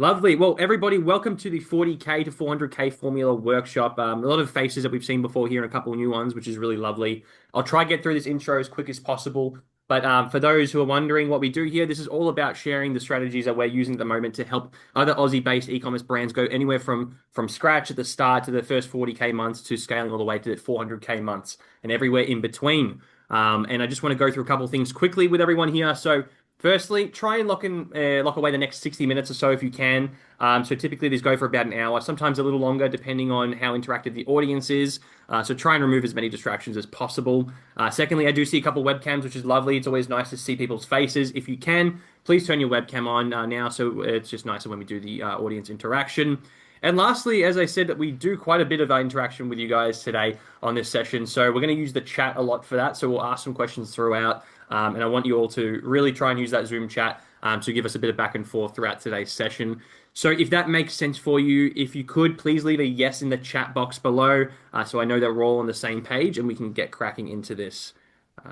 Lovely. Well, everybody, welcome to the 40K to 400K formula workshop. A lot of faces that we've seen before here and a couple of new ones, which is really lovely. I'll try to get through this intro as quick as possible. But for those who are wondering what we do here, this is all about sharing the strategies that we're using at the moment to help other Aussie-based e-commerce brands go anywhere from scratch at the start to the first 40K months to scaling all the way to the 400K months and everywhere in between. And I just want to go through a couple of things quickly with everyone here. So firstly, try and lock away the next 60 minutes or so if you can. So typically these go for about an hour, sometimes a little longer, depending on how interactive the audience is. So try and remove as many distractions as possible. Secondly, I do see a couple webcams, which is lovely. It's always nice to see people's faces. If you can, please turn your webcam on now, so it's just nicer when we do the audience interaction. And lastly, as I said, that we do quite a bit of interaction with you guys today on this session. So we're going to use the chat a lot for that. So we'll ask some questions throughout. And I want you all to really try and use that Zoom chat to give us a bit of back and forth throughout today's session. So if that makes sense for you, if you could, please leave a yes in the chat box below so I know that we're all on the same page and we can get cracking into this.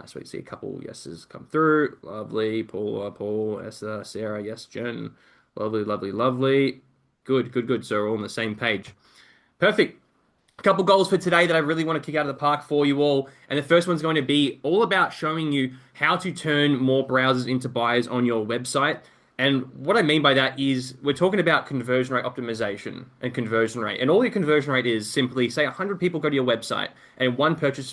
So we see a couple yeses come through. Lovely. Paul, Esther, Sarah, yes, Jen. Lovely, lovely, lovely. Good, good, good. So we're all on the same page. Perfect. A couple goals for today that I really want to kick out of the park for you all. And the first one's going to be all about showing you how to turn more browsers into buyers on your website. And what I mean by that is we're talking about conversion rate optimization and conversion rate. And all your conversion rate is simply say 100 people go to your website and one purchases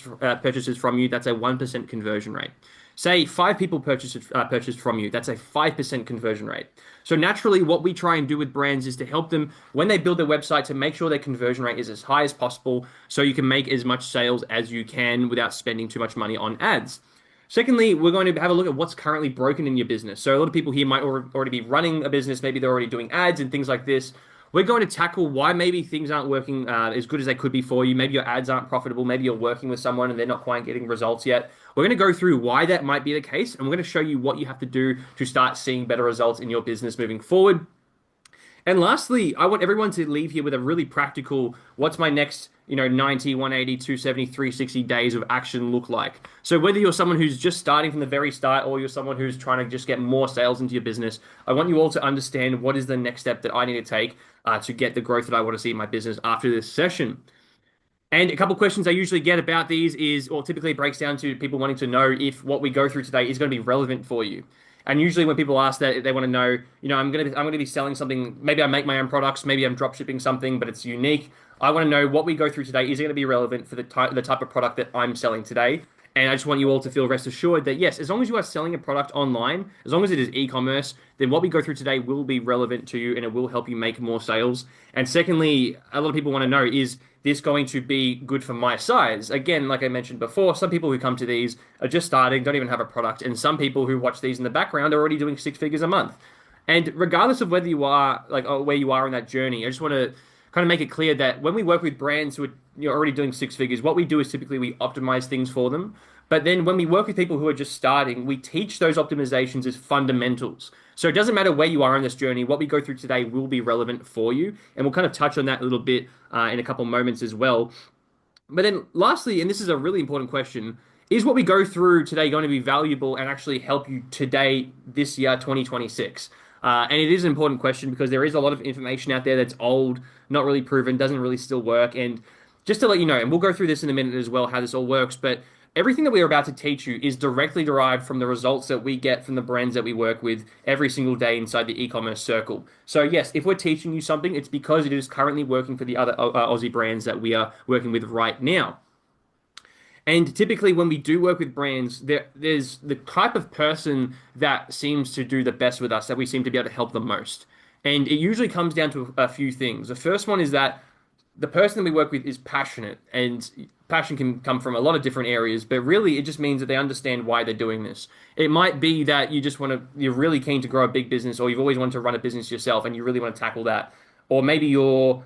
from you, that's a 1% conversion rate. Say 5 people purchased from you, that's a 5% conversion rate. So naturally, what we try and do with brands is to help them when they build their website to make sure their conversion rate is as high as possible so you can make as much sales as you can without spending too much money on ads. Secondly, we're going to have a look at what's currently broken in your business. So a lot of people here might already be running a business, maybe they're already doing ads and things like this. We're going to tackle why maybe things aren't working as good as they could be for you. Maybe your ads aren't profitable. Maybe you're working with someone and they're not quite getting results yet. We're going to go through why that might be the case, and we're going to show you what you have to do to start seeing better results in your business moving forward. And lastly, I want everyone to leave here with a really practical, what's my next, 90, 180, 270, 360 days of action look like? So whether you're someone who's just starting from the very start or you're someone who's trying to just get more sales into your business, I want you all to understand what is the next step that I need to take to get the growth that I want to see in my business after this session. And a couple of questions I usually get about these is, or typically it breaks down to people wanting to know if what we go through today is going to be relevant for you. And usually when people ask that, they want to know, I'm going to be selling something. Maybe I make my own products. Maybe I'm drop shipping something, but it's unique. I want to know what we go through today is going to be relevant for the type of product that I'm selling today. And I just want you all to feel rest assured that yes, as long as you are selling a product online, as long as it is e-commerce, then what we go through today will be relevant to you and it will help you make more sales. And secondly, a lot of people want to know, is this going to be good for my size? Again, like I mentioned before, some people who come to these are just starting, don't even have a product. And some people who watch these in the background are already doing 6 figures a month. And regardless of whether you are or where you are in that journey, I just want to kind of make it clear that when we work with brands who are already doing 6 figures, what we do is typically we optimize things for them. But then when we work with people who are just starting, we teach those optimizations as fundamentals. So it doesn't matter where you are in this journey, what we go through today will be relevant for you. And we'll kind of touch on that a little bit in a couple moments as well. But then lastly, and this is a really important question, is what we go through today going to be valuable and actually help you today, this year, 2026? And it is an important question because there is a lot of information out there that's old, not really proven, doesn't really still work. And just to let you know, and we'll go through this in a minute as well, how this all works, but everything that we are about to teach you is directly derived from the results that we get from the brands that we work with every single day inside the e-commerce circle. So yes, if we're teaching you something, it's because it is currently working for the other Aussie brands that we are working with right now. And typically when we do work with brands, there's the type of person that seems to do the best with us, that we seem to be able to help the most. And it usually comes down to a few things. The first one is that the person that we work with is passionate, and passion can come from a lot of different areas, but really it just means that they understand why they're doing this. It might be that you're really keen to grow a big business, or you've always wanted to run a business yourself and you really want to tackle that. Or maybe you're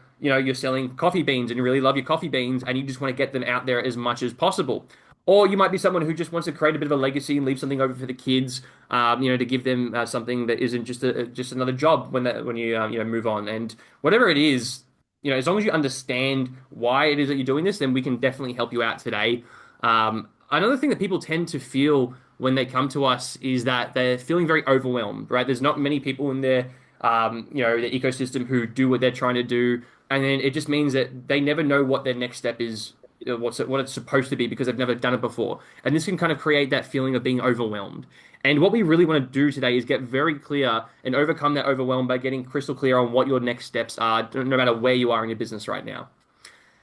selling coffee beans and you really love your coffee beans and you just want to get them out there as much as possible. Or you might be someone who just wants to create a bit of a legacy and leave something over for the kids, to give them something that isn't just another job when you move on. And whatever it is, as long as you understand why it is that you're doing this, then we can definitely help you out today. Another thing that people tend to feel when they come to us is that they're feeling very overwhelmed, right? There's not many people in their the ecosystem who do what they're trying to do. And then it just means that they never know what their next step is, what it's supposed to be because they've never done it before. And this can kind of create that feeling of being overwhelmed. And what we really want to do today is get very clear and overcome that overwhelm by getting crystal clear on what your next steps are, no matter where you are in your business right now.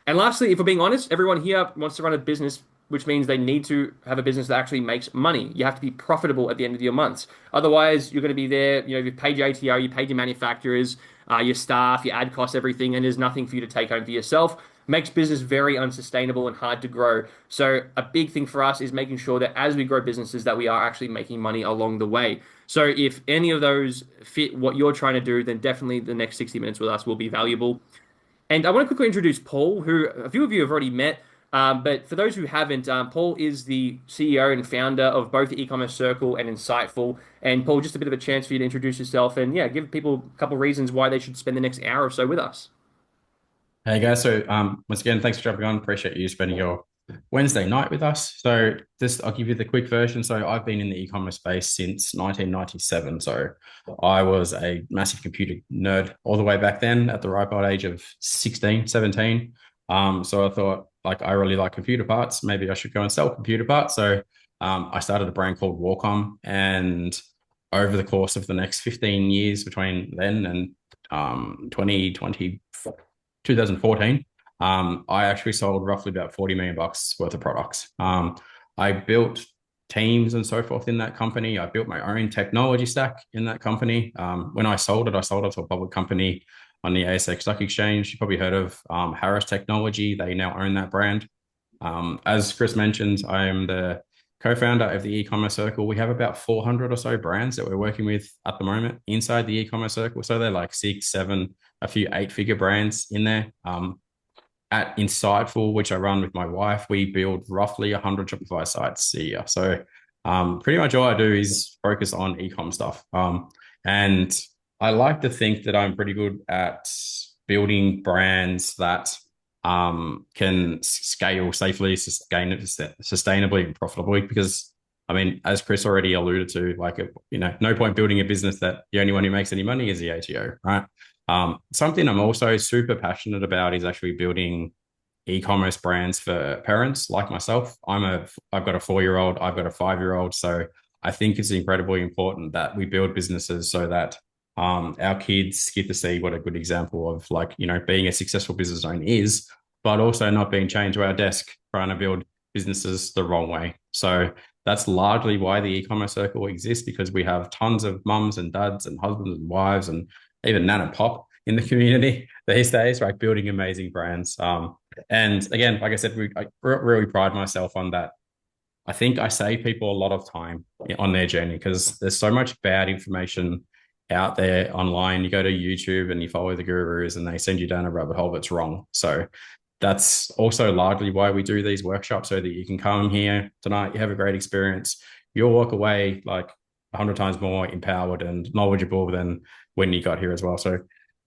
And lastly, if we're being honest, everyone here wants to run a business, which means they need to have a business that actually makes money. You have to be profitable at the end of your months. Otherwise, you're going to be there, you've paid your ATO, you paid your manufacturers, your staff, your ad costs, everything, and there's nothing for you to take home for yourself. Makes business very unsustainable and hard to grow. So a big thing for us is making sure that as we grow businesses, that we are actually making money along the way. So if any of those fit what you're trying to do, then definitely the next 60 minutes with us will be valuable. And I want to quickly introduce Paul, who a few of you have already met. But for those who haven't, Paul is the CEO and founder of both the E-commerce Circle and Insightful. And Paul, just a bit of a chance for you to introduce yourself and yeah, give people a couple of reasons why they should spend the next hour or so with us. Hey guys, so once again, thanks for jumping on. Appreciate you spending your Wednesday night with us. So just I'll give you the quick version. So I've been in the e-commerce space since 1997. So I was a massive computer nerd all the way back then at the ripe old age of 16, 17. So I thought like I really like computer parts. Maybe I should go and sell computer parts. So I started a brand called Warcom, and over the course of the next 15 years between then and 2020 2014, I actually sold roughly about 40 million bucks worth of products. I built teams and so forth in that company. I built my own technology stack in that company. When I sold it to a public company on the ASX Stock Exchange. You probably heard of Harris Technology. They now own that brand. As Chris mentioned, I am the co-founder of the e-commerce circle. We have about 400 or so brands that we're working with at the moment inside the e-commerce circle. So they're like 6, 7, a few 8-figure brands in there. At Insightful, which I run with my wife, we build roughly 100 Shopify sites a year. So pretty much all I do is focus on e-com stuff. And I like to think that I'm pretty good at building brands that can scale safely, sustainably, and profitably. Because I mean, as Chris already alluded to, like no point building a business that the only one who makes any money is the ATO, right? Something I'm also super passionate about is actually building e-commerce brands for parents like myself. I've got a 4-year-old, I've got a 5-year-old, so I think it's incredibly important that we build businesses so that our kids get to see what a good example of being a successful business owner is, but also not being chained to our desk trying to build businesses the wrong way. So that's largely why the e-commerce circle exists, because we have tons of mums and dads and husbands and wives and even nan and pop in the community these days, right? Building amazing brands. And again, like I said, I really pride myself on that. I think I save people a lot of time on their journey because there's so much bad information out there online. You go to YouTube and you follow the gurus and they send you down a rabbit hole that's wrong. So that's also largely why we do these workshops, so that you can come here tonight, you have a great experience, you'll walk away like 100 times more empowered and knowledgeable than when you got here as well. So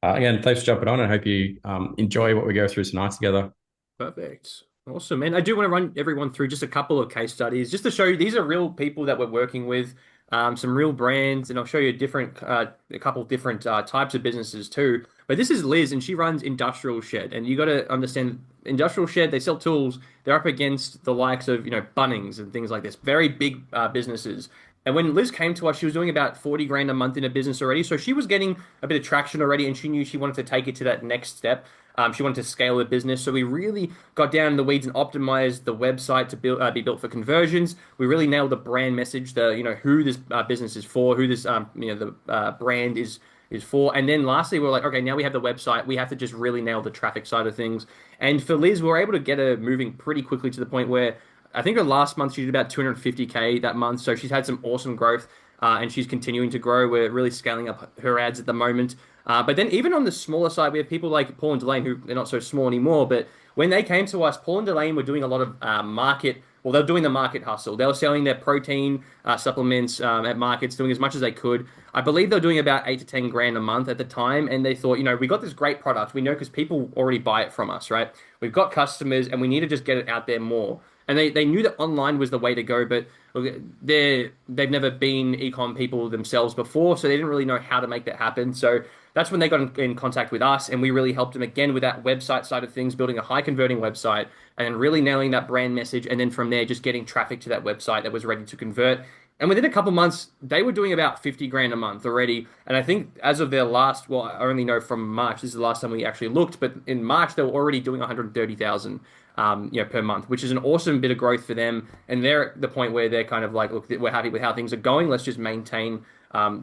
again, thanks for jumping on. I hope you enjoy what we go through tonight together. Perfect. Awesome, man. I do want to run everyone through just a couple of case studies just to show you these are real people that we're working with, some real brands, and I'll show you a couple of different types of businesses too. But this is Liz, and she runs Industrial Shed. And you got to understand, Industrial Shed, they sell tools. They're up against the likes of, Bunnings and things like this, very big businesses. And when Liz came to us, she was doing about 40 grand a month in a business already. So she was getting a bit of traction already, and she knew she wanted to take it to that next step. She wanted to scale the business. So we really got down in the weeds and optimized the website to be built for conversions. We really nailed the brand message, who this business is for, who this the brand is for. And then lastly, we're like, okay, now we have the website. We have to just really nail the traffic side of things. And for Liz, we were able to get her moving pretty quickly to the point where I think her last month she did about 250K that month. So she's had some awesome growth and she's continuing to grow. We're really scaling up her ads at the moment. But then even on the smaller side, we have people like Paul and Delane, who they're not so small anymore. But when they came to us, Paul and Delane were doing a lot of they were doing the market hustle. They were selling their protein supplements at markets, doing as much as they could. I believe they were doing about 8 to 10 grand a month at the time. And they thought, we got this great product. We know because people already buy it from us, right? We've got customers and we need to just get it out there more. And they knew that online was the way to go, but look, they've never been ecom people themselves before, so they didn't really know how to make that happen. So that's when they got in contact with us, and we really helped them again with that website side of things, building a high converting website, and then really nailing that brand message, and then from there just getting traffic to that website that was ready to convert. And within a couple months, they were doing about 50 grand a month already. And I think as of their last, well, I only know from March, this is the last time we actually looked, but in March, they were already doing 130,000, per month, which is an awesome bit of growth for them. And they're at the point where they're kind of like, look, we're happy with how things are going. Let's just maintain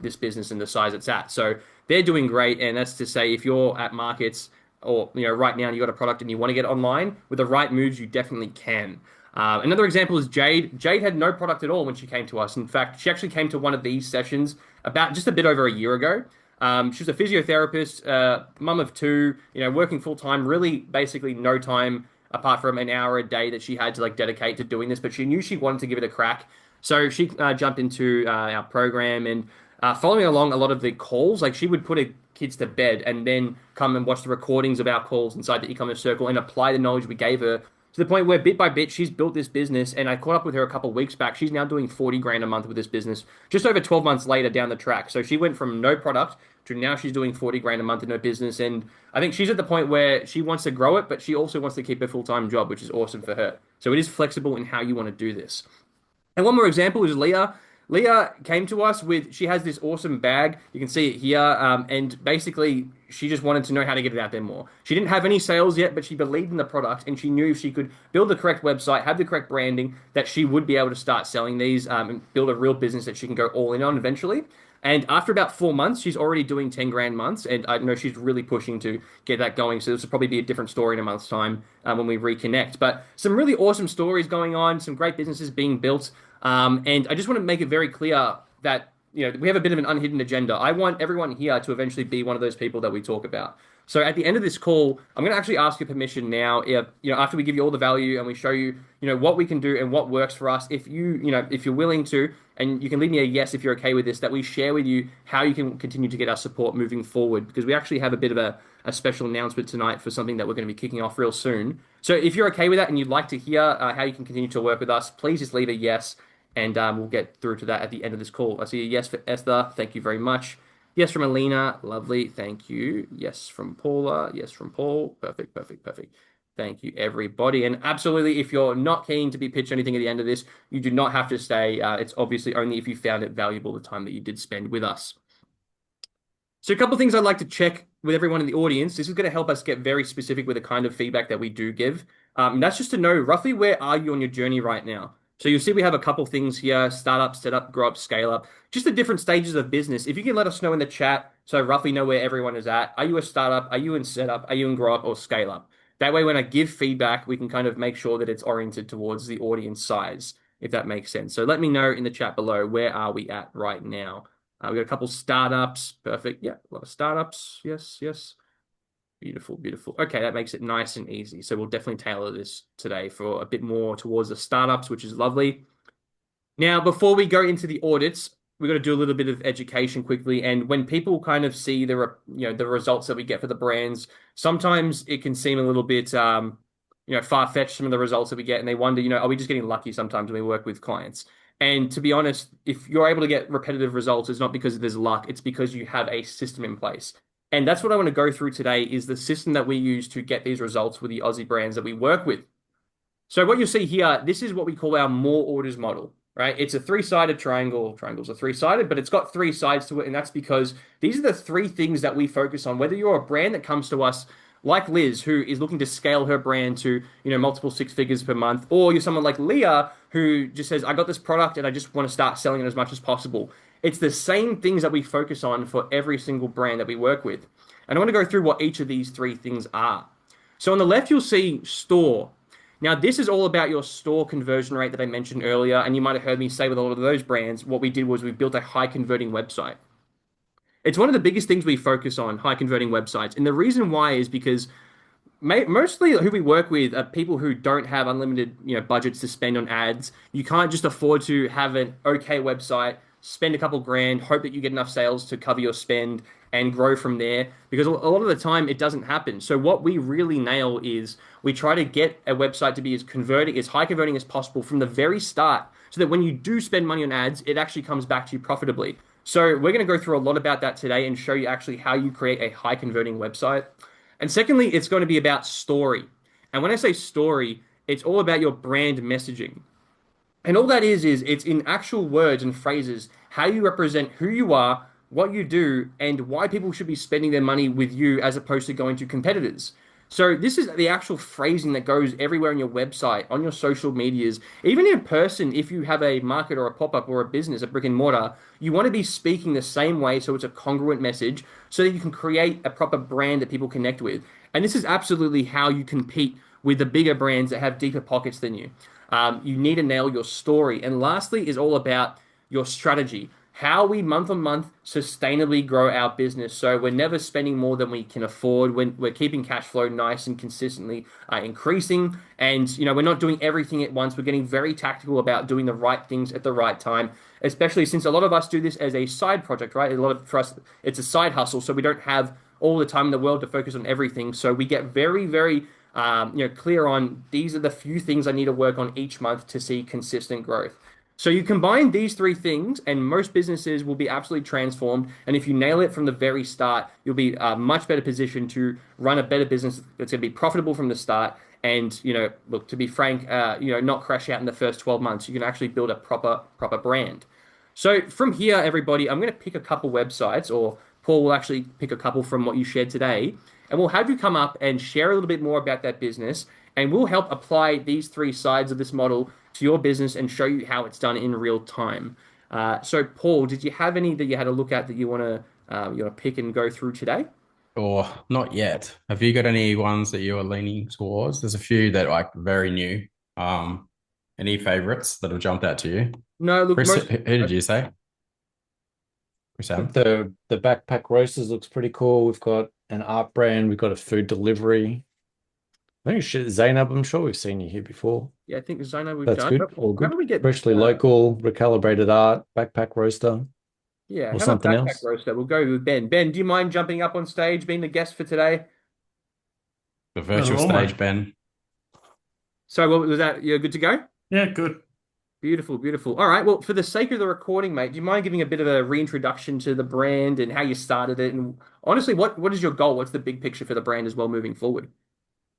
this business and the size it's at. So they're doing great. And that's to say, if you're at markets or, right now and you got a product and you want to get online, with the right moves, you definitely can. Another example is Jade. Jade had no product at all when she came to us. In fact, she actually came to one of these sessions about just a bit over a year ago. She was a physiotherapist, mum of two, working full time, really basically no time apart from an hour a day that she had to like dedicate to doing this. But she knew she wanted to give it a crack. So she jumped into our program and following along a lot of the calls, like she would put her kids to bed and then come and watch the recordings of our calls inside the e-commerce circle and apply the knowledge we gave her to the point where bit by bit she's built this business. And I caught up with her a couple of weeks back. She's now doing 40 grand a month with this business just over 12 months later down the track. So she went from no product to now she's doing 40 grand a month in her business. And I think she's at the point where she wants to grow it, but she also wants to keep her full-time job, which is awesome for her. So it is flexible in how you want to do this. And one more example is Leah. Leah came to us with, she has this awesome bag. You can see it here. And basically, she just wanted to know how to get it out there more. She didn't have any sales yet, but she believed in the product and she knew if she could build the correct website, have the correct branding, that she would be able to start selling these and build a real business that she can go all in on eventually. And after about 4 months, she's already doing 10 grand months. And I know she's really pushing to get that going. So this will probably be a different story in a month's time when we reconnect. But some really awesome stories going on, some great businesses being built. And I just want to make it very clear that, we have a bit of an unhidden agenda. I want everyone here to eventually be one of those people that we talk about. So at the end of this call, I'm going to actually ask your permission now, if, after we give you all the value and we show you, what we can do and what works for us, if if you're willing to, and you can leave me a yes if you're okay with this, that we share with you how you can continue to get our support moving forward, because we actually have a bit of a special announcement tonight for something that we're going to be kicking off real soon. So if you're okay with that and you'd like to hear how you can continue to work with us, please just leave a yes. And we'll get through to that at the end of this call. I see a yes for Esther. Thank you very much. Yes from Alina. Lovely. Thank you. Yes from Paula. Yes from Paul. Perfect, perfect, perfect. Thank you, everybody. And absolutely, if you're not keen to be pitched anything at the end of this, you do not have to stay. It's obviously only if you found it valuable the time that you did spend with us. So a couple of things I'd like to check with everyone in the audience. This is going to help us get very specific with the kind of feedback that we do give. That's just to know roughly where are you on your journey right now. So you'll see we have a couple things here: startup, setup, grow up, scale up, just the different stages of business. If you can let us know in the chat, so I roughly know where everyone is at. Are you a startup? Are you in setup? Are you in grow up or scale up? That way, when I give feedback, we can kind of make sure that it's oriented towards the audience size, if that makes sense. So let me know in the chat below, where are we at right now? We got a couple startups. Perfect. Yeah, a lot of startups. Yes, yes. Beautiful, beautiful. Okay, that makes it nice and easy. So we'll definitely tailor this today for a bit more towards the startups, which is lovely. Now, before we go into the audits, we've got to do a little bit of education quickly. And when people kind of see the results that we get for the brands, sometimes it can seem a little bit far-fetched, some of the results that we get, and they wonder, are we just getting lucky sometimes when we work with clients? And to be honest, if you're able to get repetitive results, it's not because there's luck, it's because you have a system in place. And that's what I want to go through today, is the system that we use to get these results with the Aussie brands that we work with. So what you'll see here, this is what we call our more orders model, right? It's a three-sided triangle. Triangles are three-sided, but it's got three sides to it. And that's because these are the three things that we focus on. Whether you're a brand that comes to us like Liz, who is looking to scale her brand to, multiple six figures per month, or you're someone like Leah, who just says, I got this product and I just want to start selling it as much as possible. It's the same things that we focus on for every single brand that we work with. And I want to go through what each of these three things are. So on the left, you'll see store. Now, this is all about your store conversion rate that I mentioned earlier. And you might have heard me say with a lot of those brands, what we did was we built a high converting website. It's one of the biggest things we focus on, high converting websites. And the reason why is because mostly who we work with are people who don't have unlimited, budgets to spend on ads. You can't just afford to have an okay website spend a couple grand, hope that you get enough sales to cover your spend and grow from there. Because a lot of the time it doesn't happen. So what we really nail is we try to get a website to be as high converting as possible from the very start, so that when you do spend money on ads, it actually comes back to you profitably. So we're going to go through a lot about that today and show you actually how you create a high converting website. And secondly, it's going to be about story. And when I say story, it's all about your brand messaging. And all that is it's in actual words and phrases how you represent who you are, what you do, and why people should be spending their money with you as opposed to going to competitors. So this is the actual phrasing that goes everywhere on your website, on your social medias, even in person. If you have a market or a pop-up or a business, a brick and mortar, you want to be speaking the same way so it's a congruent message so that you can create a proper brand that people connect with. And this is absolutely how you compete with the bigger brands that have deeper pockets than you. You need to nail your story. And lastly, is all about your strategy. How we month on month sustainably grow our business. So we're never spending more than we can afford. When we're keeping cash flow nice and consistently increasing. And we're not doing everything at once. We're getting very tactical about doing the right things at the right time. Especially since a lot of us do this as a side project, right? For us, it's a side hustle. So we don't have all the time in the world to focus on everything. So we get very, very clear on these are the few things I need to work on each month to see consistent growth. So you combine these three things, and most businesses will be absolutely transformed. And if you nail it from the very start, you'll be much better positioned to run a better business that's going to be profitable from the start. And look, to be frank, not crash out in the first 12 months. You can actually build a proper brand. So from here, everybody, I'm going to pick a couple websites, or Paul will actually pick a couple from what you shared today, and we'll have you come up and share a little bit more about that business, and we'll help apply these three sides of this model to your business and show you how it's done in real time. So, Paul, did you have any that you had a look at that you want to pick and go through today? Or not yet. Have you got any ones that you're leaning towards? There's a few that are like very new. Any favorites that have jumped out to you? No, look, Chris, most. who did you say? Chris I think Allen? the backpack roasters looks pretty cool. We've got an art brand. We've got a food delivery. I think Zainab, I'm sure we've seen you here before. Yeah, I think Zona we've That's done. good. All How good. do we get? Freshly local, recalibrated art, backpack roaster, Yeah, or how about something backpack else. roaster? We'll go with Ben. Ben, do you mind jumping up on stage, being the guest for today? The Not at virtual all, stage, mate. Ben. So, what was that? You're good to go? Yeah, good. Beautiful, beautiful. All right. Well, for the sake of the recording, mate, do you mind giving a bit of a reintroduction to the brand and how you started it? And honestly, what is your goal? What's the big picture for the brand as well moving forward?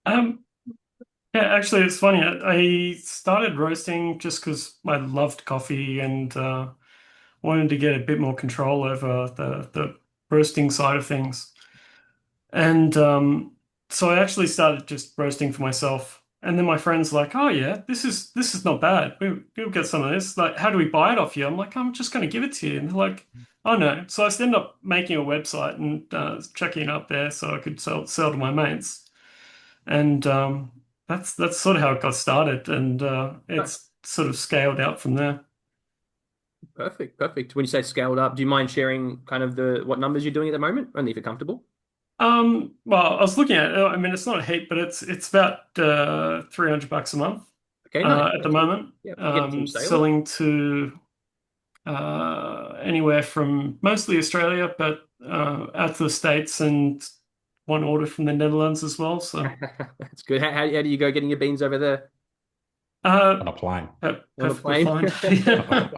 Um, yeah, actually, it's funny. I started roasting just because I loved coffee and wanted to get a bit more control over the roasting side of things. And so I actually started just roasting for myself. And then my friends like, "Oh yeah, this is not bad. We'll get some of this. Like, how do we buy it off you?" I'm like, "I'm just going to give it to you." And they're like, "Oh no." So I just ended up making a website and checking it up there so I could sell to my mates. And that's sort of how it got started, and Nice. it's sort of scaled out from there. Perfect, perfect. When you say scaled up, do you mind sharing kind of the what numbers you're doing at the moment? Only if you're comfortable. Well, I was looking at it. I mean, it's not a heap, but it's about $300 a month Okay, nice. at the Nice. moment. Yeah, you're getting some sales. Selling to anywhere from mostly Australia, but out to the States and one order from the Netherlands as well. So That's good. How do you go getting your beans over there? uh, On a plane. On a perfectly plane? fine. Yeah.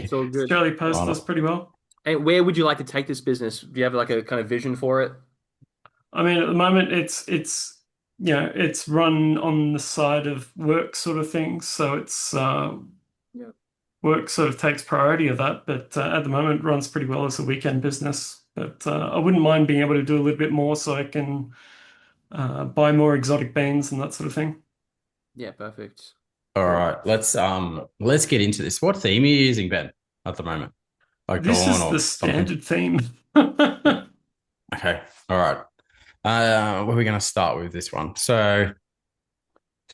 It's all good. Australia Post On does a, pretty well. And where would you like to take this business? Do you have like a kind of vision for it? I mean, at the moment, it's it's run on the side of work sort of things, so it's Yeah. work sort of takes priority of that. But at the moment, it runs pretty well as a weekend business. But I wouldn't mind being able to do a little bit more, so I can buy more exotic beans and that sort of thing. Yeah, perfect. all Cool. right, let's get into this. What theme are you using, Ben, at the moment? Like This dawn is the or something? standard theme. Okay. All right. Where are we going to start with this one? So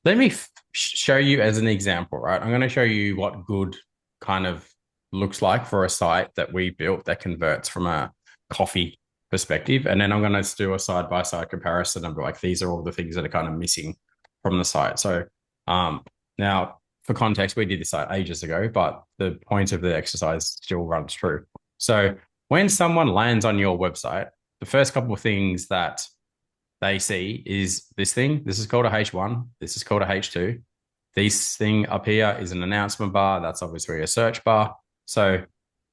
let me show you as an example, right? I'm going to show you what good kind of looks like for a site that we built that converts from a coffee perspective. And then I'm going to do a side-by-side comparison of like, these are all the things that are kind of missing from the site. So now for context, we did this like ages ago, but the point of the exercise still runs true. So when someone lands on your website, the first couple of things that they see is this thing. This is called a H1. This is called a H2. This thing up here is an announcement bar. That's obviously a search bar. So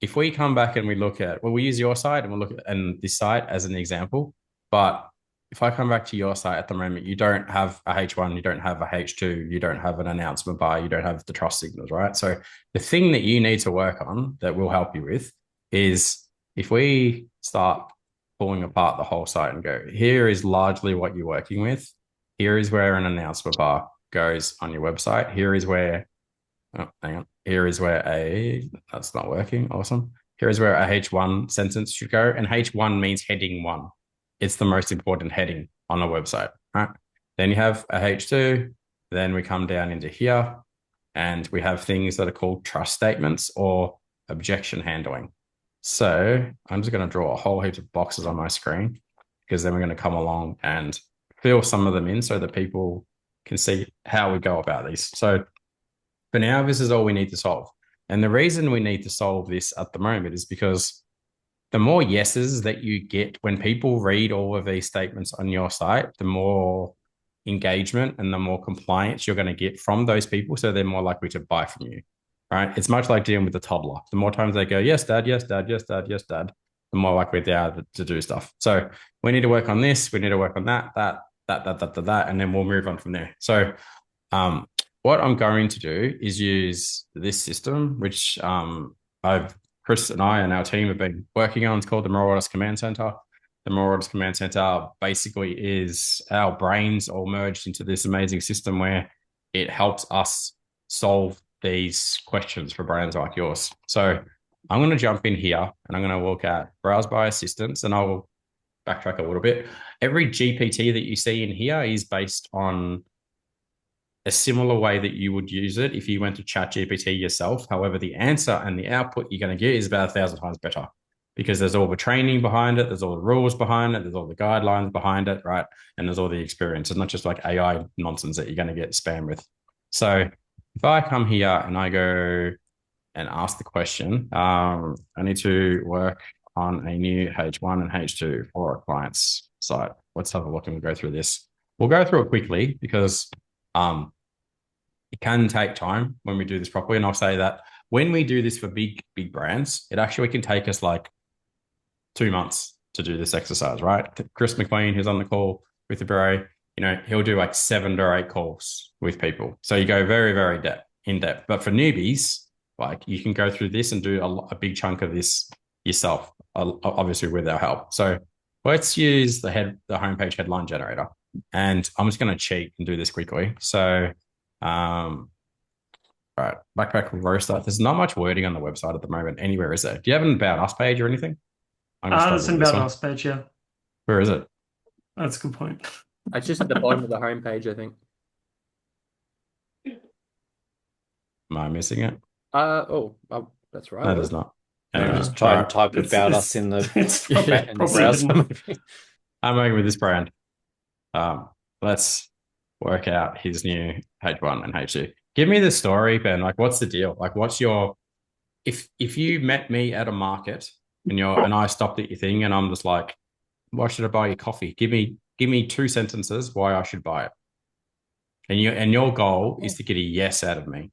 if we come back and we look at, well, we use your site and we'll look at and this site as an example. But if I come back to your site at the moment, you don't have a H1, you don't have a H2, you don't have an announcement bar, you don't have the trust signals, right? So the thing that you need to work on that will help you with is if we start pulling apart the whole site and go, here is largely what you're working with. Here is where an announcement bar goes on your website. Here is where, oh, hang on. Here is where that's not working. Awesome. Here is where a H1 sentence should go. And H1 means heading 1. It's the most important heading on a website, right? Then you have a H2. Then we come down into here and we have things that are called trust statements or objection handling. So I'm just going to draw a whole heap of boxes on my screen because then we're going to come along and fill some of them in so that people can see how we go about these. So for now, this is all we need to solve. And the reason we need to solve this at the moment is because the more yeses that you get when people read all of these statements on your site, the more engagement and the more compliance you're going to get from those people. So they're more likely to buy from you, right? It's much like dealing with a toddler. The more times they go, yes, dad, yes, dad, yes, dad, yes, dad, the more likely they are to do stuff. So we need to work on this. We need to work on that, and then we'll move on from there. So what I'm going to do is use this system, which Chris and I and our team have been working on. It's called the Marauders Command Center. The Marauders Command Center basically is our brains all merged into this amazing system where it helps us solve these questions for brands like yours. So I'm going to jump in here and I'm going to look at Browse by Assistants, and I'll backtrack a little bit. Every GPT that you see in here is based on a similar way that you would use it if you went to chat GPT yourself. However, the answer and the output you're going to get is about 1,000 times better because there's all the training behind it. There's all the rules behind it. There's all the guidelines behind it, right? And there's all the experience. It's not just like AI nonsense that you're going to get spam with. So if I come here and I go and ask the question, I need to work on a new H1 and H2 for a client's site. Let's have a look and we'll go through this. We'll go through it quickly because it can take time when we do this properly. And I'll say that when we do this for big brands, it actually can take us like 2 months to do this exercise, right? Chris McQueen, who's on the call with the bureau, he'll do like 7 to 8 calls with people. So you go very, very in depth. But for newbies, like you can go through this and do a big chunk of this yourself, obviously with our help. So let's use the homepage headline generator. And I'm just going to cheat and do this quickly. So, right, Backpack Roaster. There's not much wording on the website at the moment anywhere, is there? Do you have an About Us page or anything? There's an About Us page, yeah. Where is it? That's a good point. It's just at the bottom of the homepage, I think. Am I missing it? That's right. No, there's not. Anyway, just try and type About Us in the browser. I'm working with this brand. Let's work out his new H1 and H2. Give me the story, Ben. Like, what's the deal? Like, what's your if you met me at a market and I stopped at your thing and I'm just like, why should I buy your coffee? Give me 2 sentences why I should buy it. And your goal is to get a yes out of me.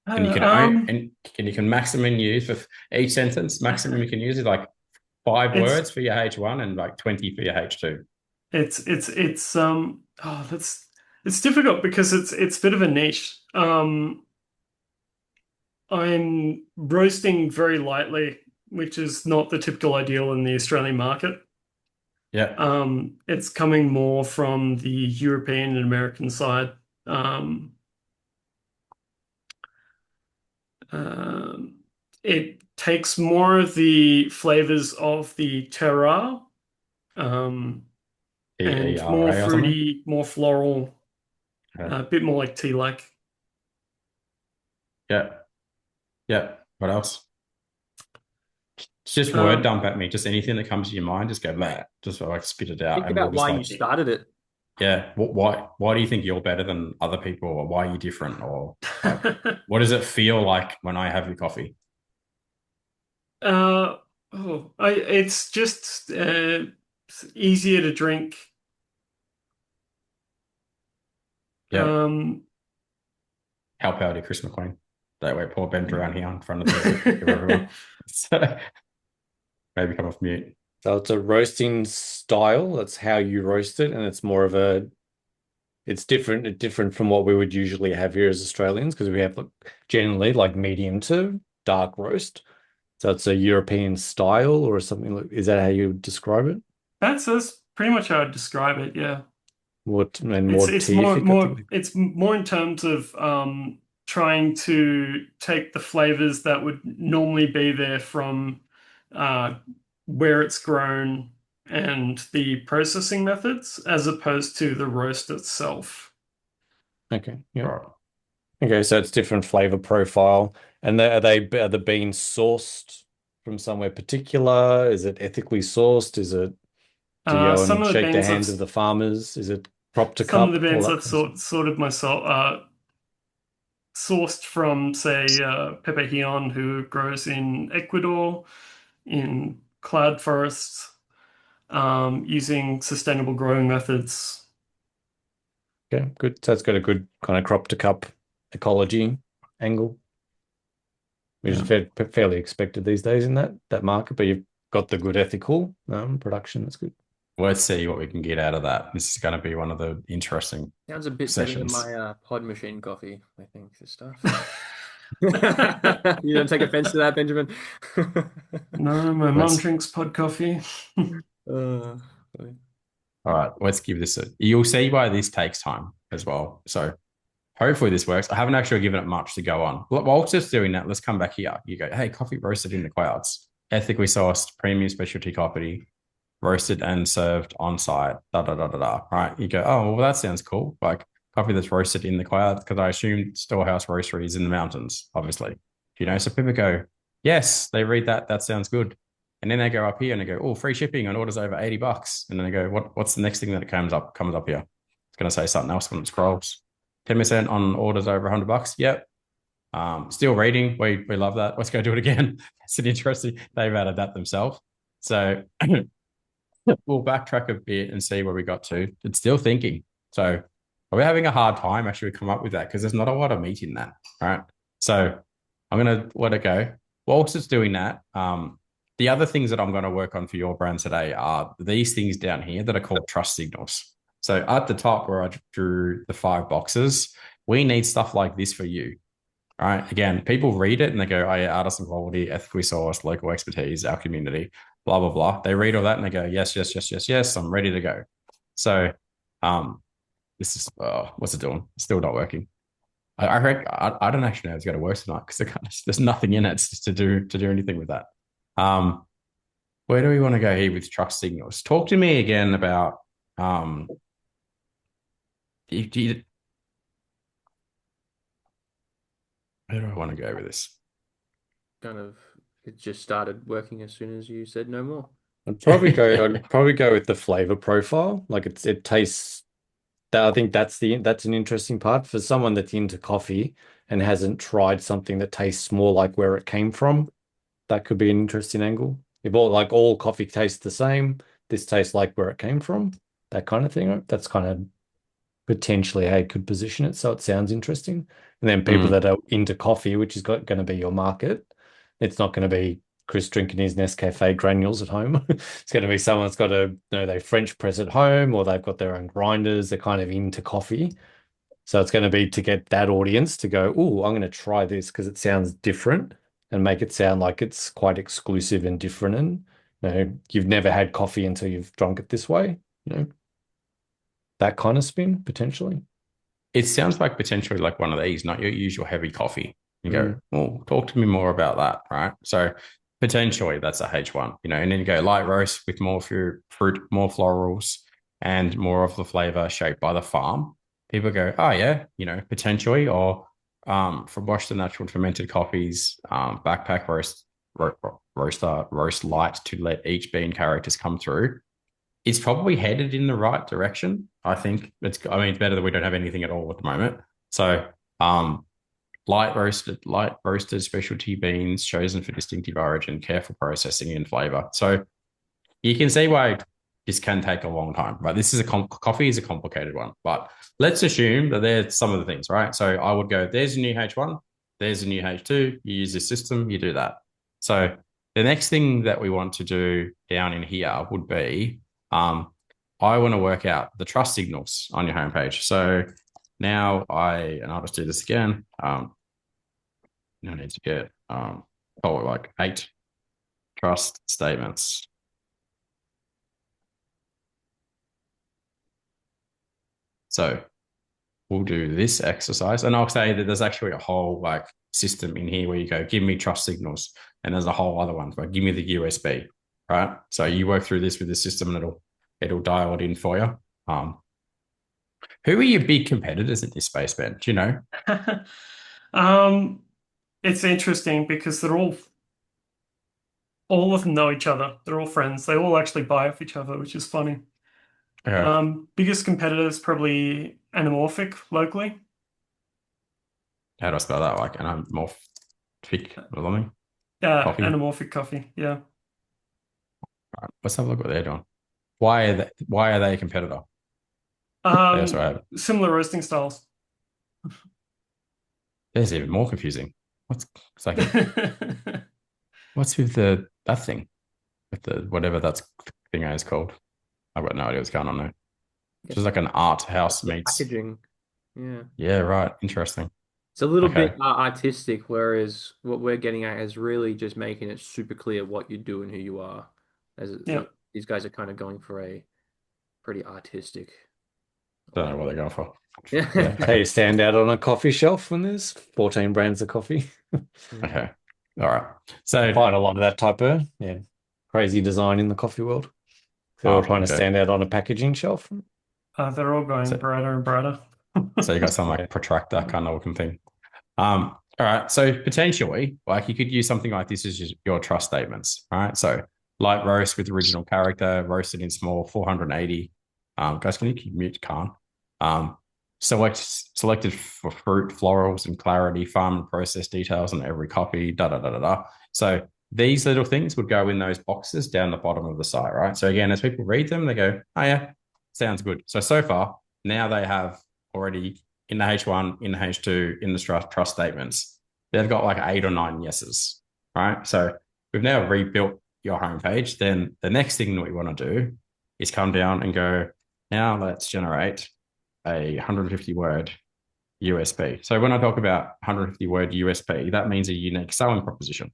And you can maximum use for each sentence. Maximum you can use is like 5 words for your H1 and like 20 for your H2. It's difficult because it's a bit of a niche. I'm roasting very lightly, which is not the typical ideal in the Australian market. Yeah. It's coming more from the European and American side. It takes more of the flavors of the terroir, and more fruity, more floral, a bit more like tea-like. Yeah. What else? Just word dump at me. Just anything that comes to your mind. Just go, man. Just like spit it out. Think about why you started it. Yeah. Why do you think you're better than other people, or why are you different, or like what does it feel like when I have your coffee? It's just it's easier to drink. Yeah. Um, Help out here, Chris McQueen. That way, poor Ben's around here in front of everyone. So maybe come off mute. So it's a roasting style. That's how you roast it, and it's more of a it's different from what we would usually have here as Australians because we have like, generally like medium to dark roast. So it's a European style or something like, is that how you would describe it? that's pretty much how I'd describe it. Yeah. More and It's more it's more teaific, I more think. it's more in terms of trying to take the flavors that would normally be there from uh where it's grown and the processing methods as opposed to the roast itself. Okay. Yeah. Right. Okay, so it's different flavor profile. And are the beans sourced from somewhere particular? Is it ethically sourced? Do you go Some and of the shake the beans hands of the farmers? Is it crop to some of the cup? All beans that I've kind of stuff. sorted myself sourced from say Pepe Hion who grows in Ecuador in cloud forests using sustainable growing methods. Okay, good. So it's got a good kind of crop to cup ecology angle, which is Yeah. fairly expected these days in that market, but you've got the good ethical production. That's good. Let's see what we can get out of that. This is going to be one of the interesting Sounds a bit better than sessions. my pod machine coffee, I think, this stuff. You don't take offense to that, Benjamin? No, my mum Let's drinks pod coffee. Uh, All right. Let's give this a. You'll see why this takes time as well. So hopefully this works. I haven't actually given it much to go on. While just doing that, let's come back here. You go, hey, coffee roasted in the clouds, ethically sourced, premium specialty coffee, roasted and served on site. Da da da da da. Right? You go, oh well, that sounds cool. Like coffee that's roasted in the clouds, because I assume storehouse roastery is in the mountains, obviously. So people go, yes, they read that. That sounds good. And then they go up here and they go, oh, free shipping on orders over $80. And then they go, what's the next thing that comes up here? It's going to say something else when it scrolls. 10% on orders over $100. Yep. Still reading. We love that. Let's go do it again. It's an interesting. They've added that themselves. So we'll backtrack a bit and see where we got to. It's still thinking. So we're having a hard time actually come up with that because there's not a lot of meat in that. All right. So I'm going to let it go. Whilst it's doing that, the other things that I'm going to work on for your brand today are these things down here that are called trust signals. So at the top where I drew the 5 boxes, we need stuff like this for you. All right. Again, people read it and they go, oh, yeah, artisan quality, ethically sourced, local expertise, our community, blah, blah, blah. They read all that and they go, yes, yes, yes, yes, yes, I'm ready to go. So this is, what's it doing? It's still not working. I don't actually know if it's going to work tonight because there's nothing in it to do anything with that. Where do we want to go here with trust signals? Talk to me again about where do I want to go with this? kind of, it just started working as soon as you said no more. I'd probably go with the flavor profile. Like it tastes that I think that's an interesting part for someone that's into coffee and hasn't tried something that tastes more like where it came from. That could be an interesting angle. If all coffee tastes the same, this tastes like where it came from, that kind of thing. That's kind of potentially how you could position it so it sounds interesting. And then people Mm. that are into coffee, which is going to be your market, it's not going to be Chris drinking his Nescafe granules at home. It's going to be someone that's got they French press at home or they've got their own grinders. They're kind of into coffee. So it's going to be to get that audience to go, oh, I'm going to try this because it sounds different and make it sound like it's quite exclusive and different. And you've never had coffee until you've drunk it this way. That kind of spin potentially. It sounds like potentially like one of these, not your usual heavy coffee. You go, Mm. well, talk to me more about that, right? So potentially that's a H1, and then you go light roast with more fruit, more florals, and more of the flavor shaped by the farm. People go, oh yeah, potentially, or from Wash the Natural fermented coffees, backpack roast light to let each bean characters come through. it's probably headed in the right direction. I think it's better that we don't have anything at all at the moment. So light roasted specialty beans chosen for distinctive origin, careful processing and flavor. So you can see why this can take a long time, right? This is coffee is a complicated one, but let's assume that there's some of the things, right? So I would go, there's a new H1, there's a new H2, you use this system, you do that. So the next thing that we want to do down in here would be, I want to work out the trust signals on your homepage. So now I'll just do this again. I need to get, like 8 trust statements. So we'll do this exercise, and I'll say that there's actually a whole like system in here where you go, give me trust signals, and there's a whole other one, like give me the USB, right? So you work through this with the system, and it'll dial it in for you. Who are your big competitors in this space, Ben? Do you know? It's interesting because all of them know each other. They're all friends. They all actually buy off each other, which is funny. Yeah. Biggest competitors probably Anamorphic locally. How do I spell that? Like anamorphic or something? Yeah, Coffee? Anamorphic coffee. Yeah. Right, let's have a look what they're doing. Why are they a competitor? Similar roasting styles. There's even more confusing. What's with that thing? With the whatever that thing is called. I've got no idea what's going on there. It's just like an art house meets packaging. Yeah. Yeah, right. Interesting. It's a little bit artistic, whereas what we're getting at is really just making it super clear what you do and who you are. These guys are kind of going for a pretty artistic. Don't know what they're going for. Yeah. How you stand out on a coffee shelf when there's 14 brands of coffee. Okay. All right. So Find a lot of that type of crazy design in the coffee world. They're all trying to stand out on a packaging shelf. They're all going brighter and brighter. So you got some like protractor kind of looking thing. All right. So potentially, like you could use something like this as your trust statements. All right. So light roast with original character, roasted in small, 480. Guys, can you mute Khan? Selected for fruit, florals, and clarity, farm and process details on every copy. So these little things would go in those boxes down the bottom of the site, right? So again, as people read them, they go, oh yeah, sounds good. So far, now they have already in the H1, in the H2, in the trust statements, they've got like 8 or 9 yeses, right? So we've now rebuilt your homepage. Then the next thing that we want to do is come down and go, now let's generate a 150 word USP. So when I talk about 150 word USP, that means a unique selling proposition,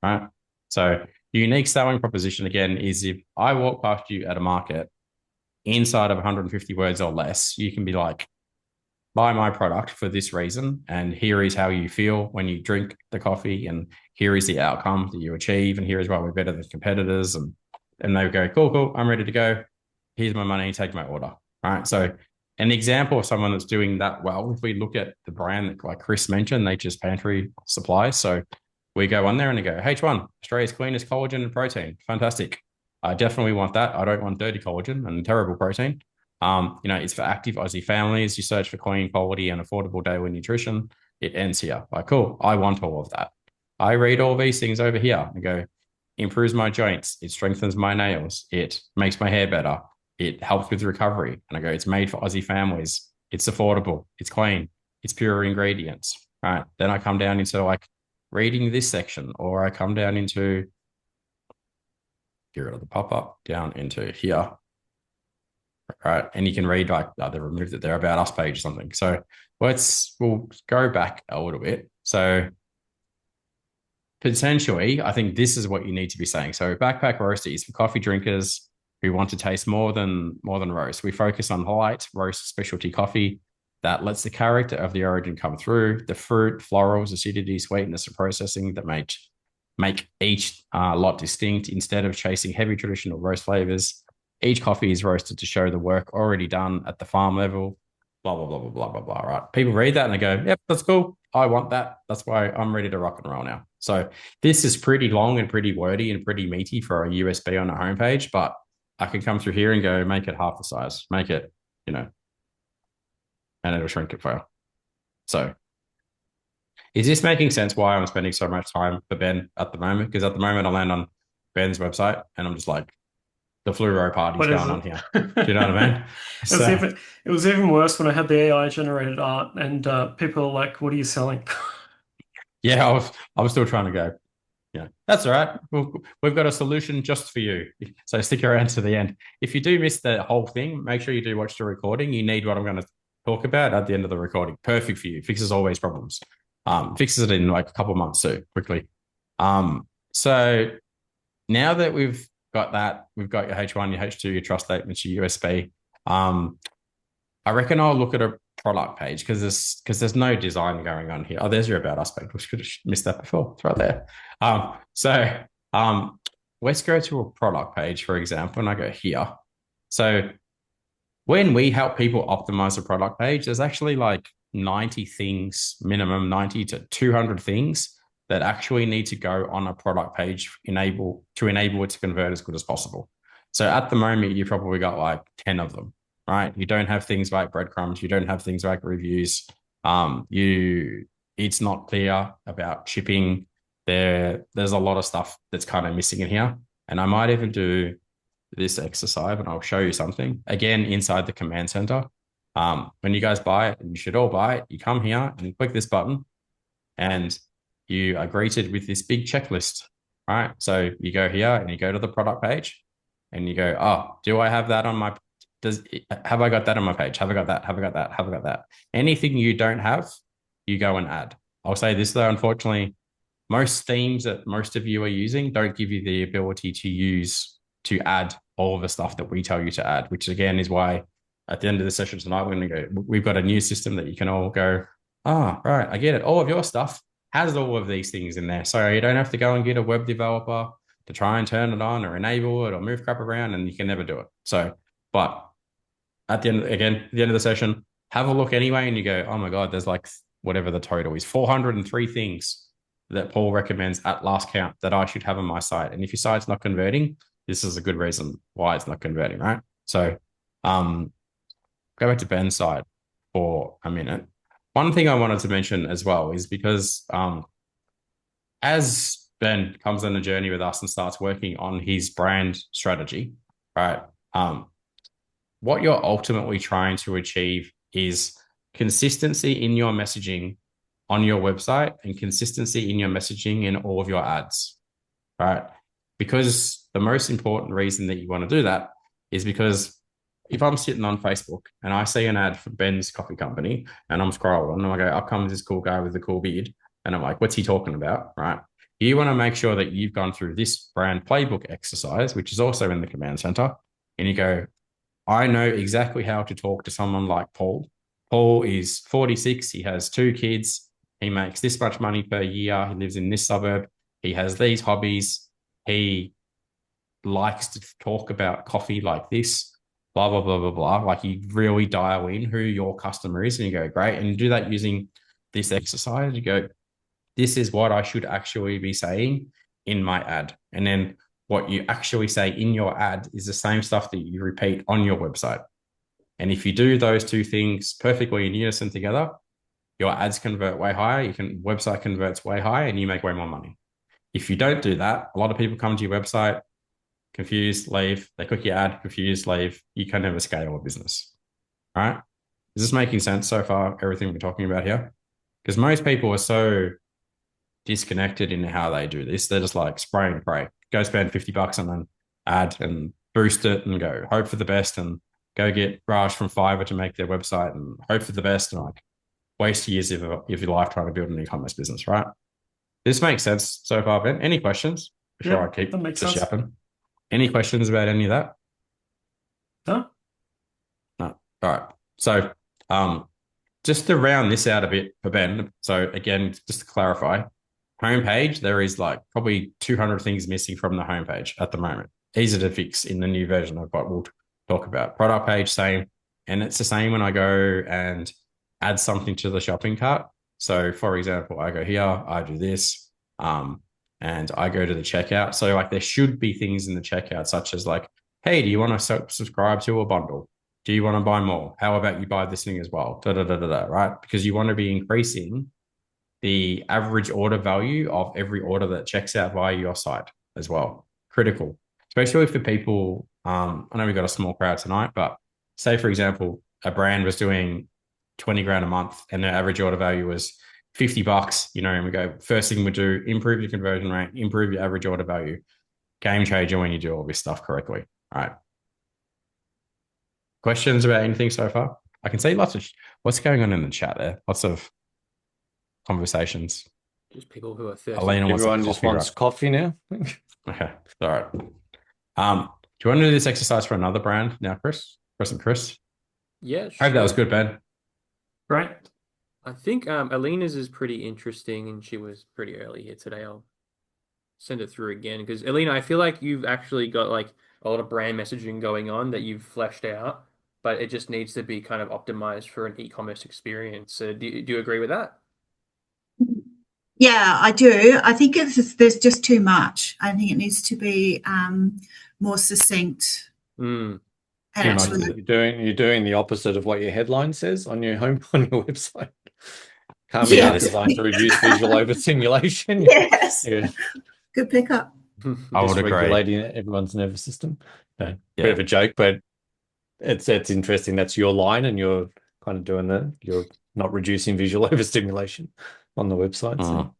right? So unique selling proposition, again, is if I walk past you at a market inside of 150 words or less, you can be like, buy my product for this reason, and here is how you feel when you drink the coffee, and here is the outcome that you achieve, and here is why we're better than competitors. And they go, cool, I'm ready to go. Here's my money, take my order, right? So an example of someone that's doing that well, if we look at the brand that like Chris mentioned, Nature's Pantry Supplies. So we go on there and they go, H1, Australia's cleanest collagen and protein. Fantastic. I definitely want that. I don't want dirty collagen and terrible protein. It's for active Aussie families. You search for clean, quality, and affordable daily nutrition. It ends here. Like, cool, I want all of that. I read all these things over here and go, improves my joints. It strengthens my nails. It makes my hair better. It helps with recovery. And I go, it's made for Aussie families. It's affordable. It's clean. It's pure ingredients, right? Then I come down into like reading this section, or I come down into, get rid of the pop-up, down into here, right? And you can read like, they removed it there, about us page or something. So we'll go back a little bit. So potentially, I think this is what you need to be saying. So backpack roasties for coffee drinkers who want to taste more than roast. We focus on light roast specialty coffee that lets the character of the origin come through, the fruit, florals, acidity, sweetness, and processing that make each lot distinct instead of chasing heavy traditional roast flavors. Each coffee is roasted to show the work already done at the farm level, blah, blah, blah, blah, blah, blah, blah, right? People read that and they go, yep, that's cool. I want that. That's why I'm ready to rock and roll now. So this is pretty long and pretty wordy and pretty meaty for a USB on a homepage, but I can come through here and go make it half the size, make it, and it'll shrink it for you. So is this making sense why I'm spending so much time for Ben at the moment? Because at the moment I land on Ben's website and I'm just like, the fluoro party's What is going on it? here. Do you know what I mean? It was even worse when I had the AI generated art and people were like, "What are you selling?" Yeah, I was still trying to go. Yeah, that's all right. We've got a solution just for you. So stick around to the end. If you do miss the whole thing, make sure you do watch the recording. You need what I'm going to talk about at the end of the recording. Perfect for you. Fixes always problems. Fixes it in like a couple of months too, quickly. So now that we've got that, we've got your H1, your H2, your trust statements, your USB. I reckon I'll look at a product page because there's no design going on here. Oh, there's your about us page. We should have missed that before. It's right there. Let's go to a product page, for example, and I go here. So when we help people optimize a product page, there's actually like 90 things, minimum 90 to 200 things that actually need to go on a product page to enable it to convert as good as possible. So at the moment, you probably got like 10 of them, right? You don't have things like breadcrumbs. You don't have things like reviews. It's not clear about shipping. There's a lot of stuff that's kind of missing in here. And I might even do this exercise and I'll show you something again inside the command center. When you guys buy it, and you should all buy it, you come here and you click this button and you are greeted with this big checklist, right? So you go here and you go to the product page and you go, oh, do I have that on my, have I got that on my page? Have I got that? Have I got that? Have I got that? Anything you don't have, you go and add. I'll say this though, unfortunately, most themes that most of you are using don't give you the ability to add all of the stuff that we tell you to add, which again is why at the end of the session tonight, we've got a new system that you can all go, right, I get it. All of your stuff has all of these things in there. So you don't have to go and get a web developer to try and turn it on or enable it or move crap around, and you can never do it. So, but at the end of the session, have a look anyway, and you go, oh my God, there's like whatever the total is, 403 things that Paul recommends at last count that I should have on my site. And if your site's not converting, this is a good reason why it's not converting, right? So go back to Ben's side for a minute. One thing I wanted to mention as well is because as Ben comes on a journey with us and starts working on his brand strategy, right? What you're ultimately trying to achieve is consistency in your messaging on your website and consistency in your messaging in all of your ads, right? Because the most important reason that you want to do that is because if I'm sitting on Facebook and I see an ad for Ben's Coffee Company and I'm scrolling and I go, up comes this cool guy with the cool beard. And I'm like, what's he talking about? Right. You want to make sure that you've gone through this brand playbook exercise, which is also in the command center. And you go, I know exactly how to talk to someone like Paul. Paul is 46. He has 2 kids. He makes this much money per year. He lives in this suburb. He has these hobbies. He likes to talk about coffee like this. Blah, blah, blah, blah, blah. Like you really dial in who your customer is and you go, great. And you do that using this exercise. You go, this is what I should actually be saying in my ad. And then what you actually say in your ad is the same stuff that you repeat on your website. And if you do those two things perfectly in unison together, your ads convert way higher, website converts way higher, and you make way more money. If you don't do that, a lot of people come to your website, confused, leave. They click your ad, confused, leave. You can never scale a business. All right? Is this making sense so far, everything we're talking about here? Because most people are so disconnected in how they do this. They're just like spray and pray. Go spend $50 on an ad and boost it and go hope for the best and go get Raj from Fiverr to make their website and hope for the best and like waste years of your life trying to build an e-commerce business, right? This makes sense so far, Ben. Any questions before I keep just yapping? Any questions about any of that? No. No. All right. So just to round this out a bit for Ben. So again, just to clarify, homepage, there is like probably 200 things missing from the homepage at the moment. Easy to fix in the new version of what we'll talk about. Product page, same. And it's the same when I go and add something to the shopping cart. So for example, I go here, I do this, and I go to the checkout. So like there should be things in the checkout, such as like hey, do you want to subscribe to a bundle? Do you want to buy more? How about you buy this thing as well? Da, da, da, da, da, right? Because you want to be increasing the average order value of every order that checks out via your site as well. Critical, especially for people. I know we've got a small crowd tonight, but say, for example, a brand was doing 20 grand a month and their average order value was $50, and we go, first thing we do, improve your conversion rate, improve your average order value. Game changer when you do all this stuff correctly. All right. Questions about anything so far? I can see lots of what's going on in the chat there. Lots of conversations. Just people who are thirsty. Elena wants Everyone just wants coffee now. Okay. All right. Do you want to do this exercise for another brand now, Chris? Chris? Yeah, I hope that was good, Ben. Right. I think Alina's is pretty interesting, and she was pretty early here today. I'll send it through again because Alina, I feel like you've actually got like a lot of brand messaging going on that you've fleshed out, but it just needs to be kind of optimized for an e-commerce experience. So do you agree with that? Yeah, I do. I think there's just too much. I think it needs to be more succinct. Mm. And actually, you're doing the opposite of what your headline says on your website. Can't be designed to reduce visual overstimulation. Yes. Yeah. Good pickup. I would agree. Regulating everyone's nervous system. Bit of a joke, but it's interesting. That's your line, and you're kind of doing that. You're not reducing visual overstimulation on the website.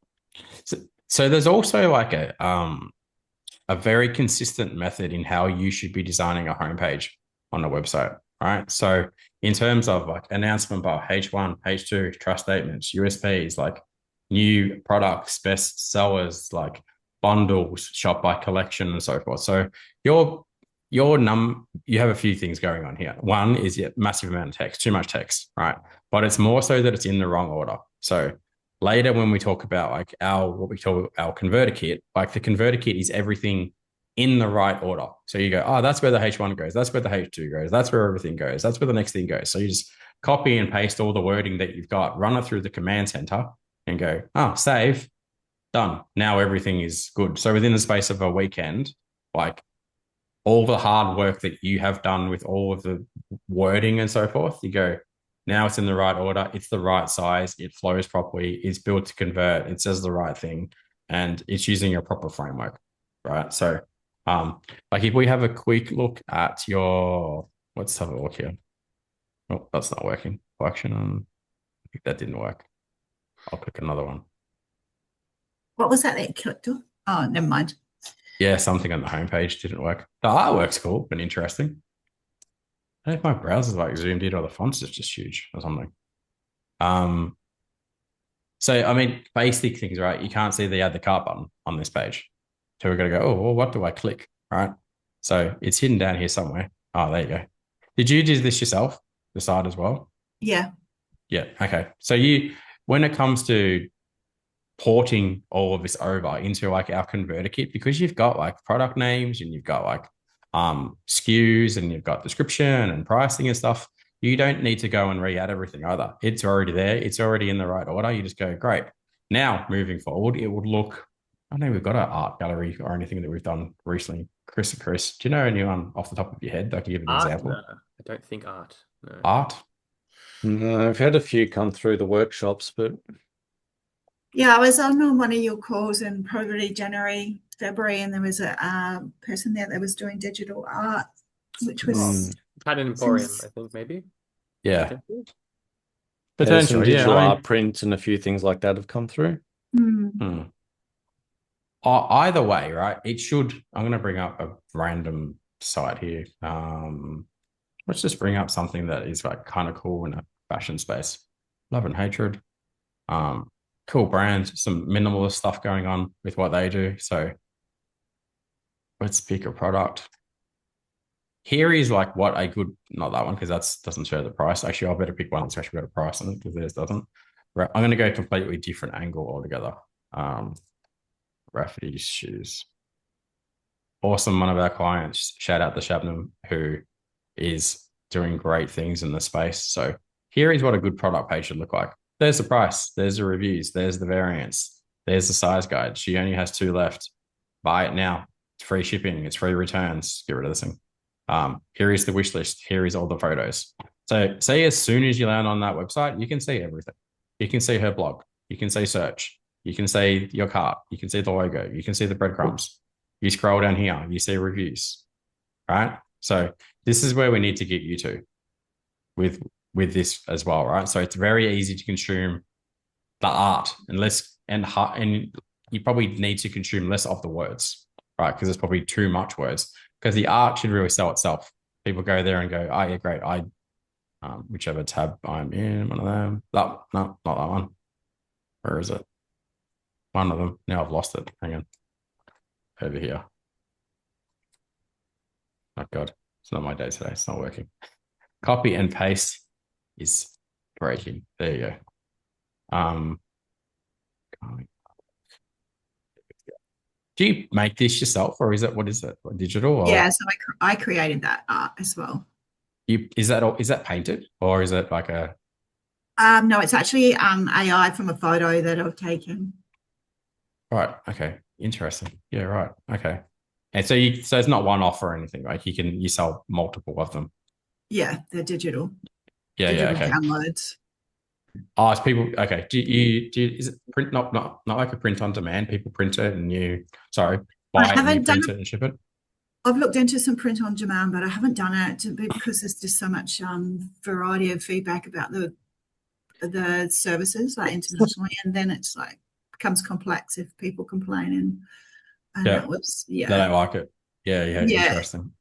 So there's also like a very consistent method in how you should be designing a homepage on a website, right? So in terms of like announcement bar, H1, H2, trust statements, USPs, like new products, best sellers, like bundles, shop by collection, and so forth. So you have a few things going on here. One is massive amount of text, too much text, right? But it's more so that it's in the wrong order. So later when we talk about like what we call our converter kit, like the converter kit is everything in the right order. So you go, oh, that's where the H1 goes. That's where the H2 goes. That's where everything goes. That's where the next thing goes. So you just copy and paste all the wording that you've got, run it through the command center and go, save, done. Now everything is good. So within the space of a weekend, like all the hard work that you have done with all of the wording and so forth, you go, now it's in the right order. It's the right size. It flows properly. It's built to convert. It says the right thing, and it's using a proper framework, right? So, like if we have a quick look at let's have a look here. Oh, that's not working. Collection. I think that didn't work. I'll click another one. What was that you clicked on? Oh, never mind. Yeah, something on the homepage didn't work. The artwork's cool and interesting. I don't know if my browser's like zoomed in or the fonts is just huge or something. So, I mean, basic things, right? You can't see the add the cart button on this page. So we're going to go, well, what do I click? Right. So it's hidden down here somewhere. Oh, there you go. Did you do this yourself, the site as well? Yeah. Yeah. Okay. So when it comes to porting all of this over into like our converter kit, because you've got like product names and you've got like SKUs and you've got description and pricing and stuff, you don't need to go and re-add everything either. It's already there. It's already in the right order. You just go, great. Now, moving forward, it would look, I don't know, we've got an art gallery or anything that we've done recently. Chris, do you know anyone off the top of your head that I can give an example? No, I don't think art. No. Art? No, I've had a few come through the workshops, but yeah, I was on one of your calls in probably January, February, and there was a person there that was doing digital art, which was had an emporium, I think, maybe. Yeah. Potentially, some digital art prints and a few things like that have come through. Either way, right? It should. I'm going to bring up a random site here. Let's just bring up something that is like kind of cool in a fashion space. Love and hatred. Cool brands, some minimalist stuff going on with what they do. So let's pick a product. Here is like what a good, not that one, because that doesn't show the price. Actually, I better pick one that's actually got a price on it because theirs doesn't. Right, I'm going to go completely different angle altogether. Rafferty's shoes. Awesome. One of our clients, shout out to Shabnam, who is doing great things in the space. So here is what a good product page should look like. There's the price. There's the reviews. There's the variants. There's the size guide. She only has 2 left. Buy it now. It's free shipping. It's free returns. Get rid of this thing. Here is the wish list. Here is all the photos. So say as soon as you land on that website, you can see everything. You can see her blog. You can see search. You can see your cart. You can see the logo. You can see the breadcrumbs. You scroll down here. You see reviews, right? So this is where we need to get you to with this as well, right? So it's very easy to consume the art and you probably need to consume less of the words, right? Because there's probably too much words. Because the art should really sell itself. People go there and go, oh yeah, great. Whichever tab I'm in, one of them. No, not that one. Where is it? One of them. Now I've lost it. Hang on. Over here. Oh God, it's not my day today. It's not working. Copy and paste is breaking. There you go. Do you make this yourself, or what is it? Digital? Or Yeah, so I created that art as well. is that painted, or is it like a? No, it's actually AI from a photo that I've taken. Right. Okay. Interesting. Yeah. Right. Okay. And so it's not one off or anything. Like you sell multiple of them. Yeah, they're digital. Yeah. Digital Yeah. Okay. downloads. Oh, it's people. Okay. Is it print? Not like a print on demand. People print it and buy it and you print it and ship it. I've looked into some print on demand, but I haven't done it because there's just so much variety of feedback about the services like internationally, and then it's like becomes complex if people complain and Yeah. that was They don't like it. Yeah. Interesting.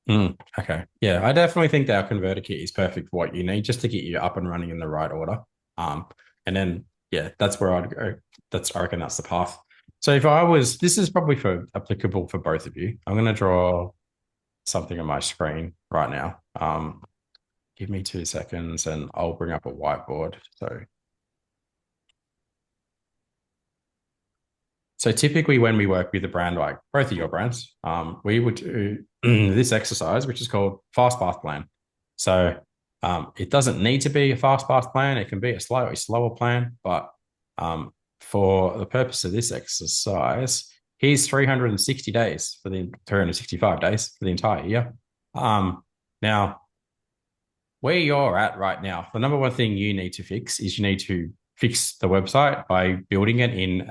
Okay. Yeah, I definitely think our converter kit is perfect for what you need, just to get you up and running in the right order. And then that's where I'd go. I reckon that's the path. So this is probably applicable for both of you. I'm going to draw something on my screen right now. Give me 2 seconds and I'll bring up a whiteboard. So typically when we work with a brand like both of your brands, we would do this exercise, which is called fast path plan. So it doesn't need to be a fast path plan. It can be a slightly slower plan, but for the purpose of this exercise, here's 365 days for the entire year. Now, where you're at right now, the number one thing you need to fix is you need to fix the website by building it in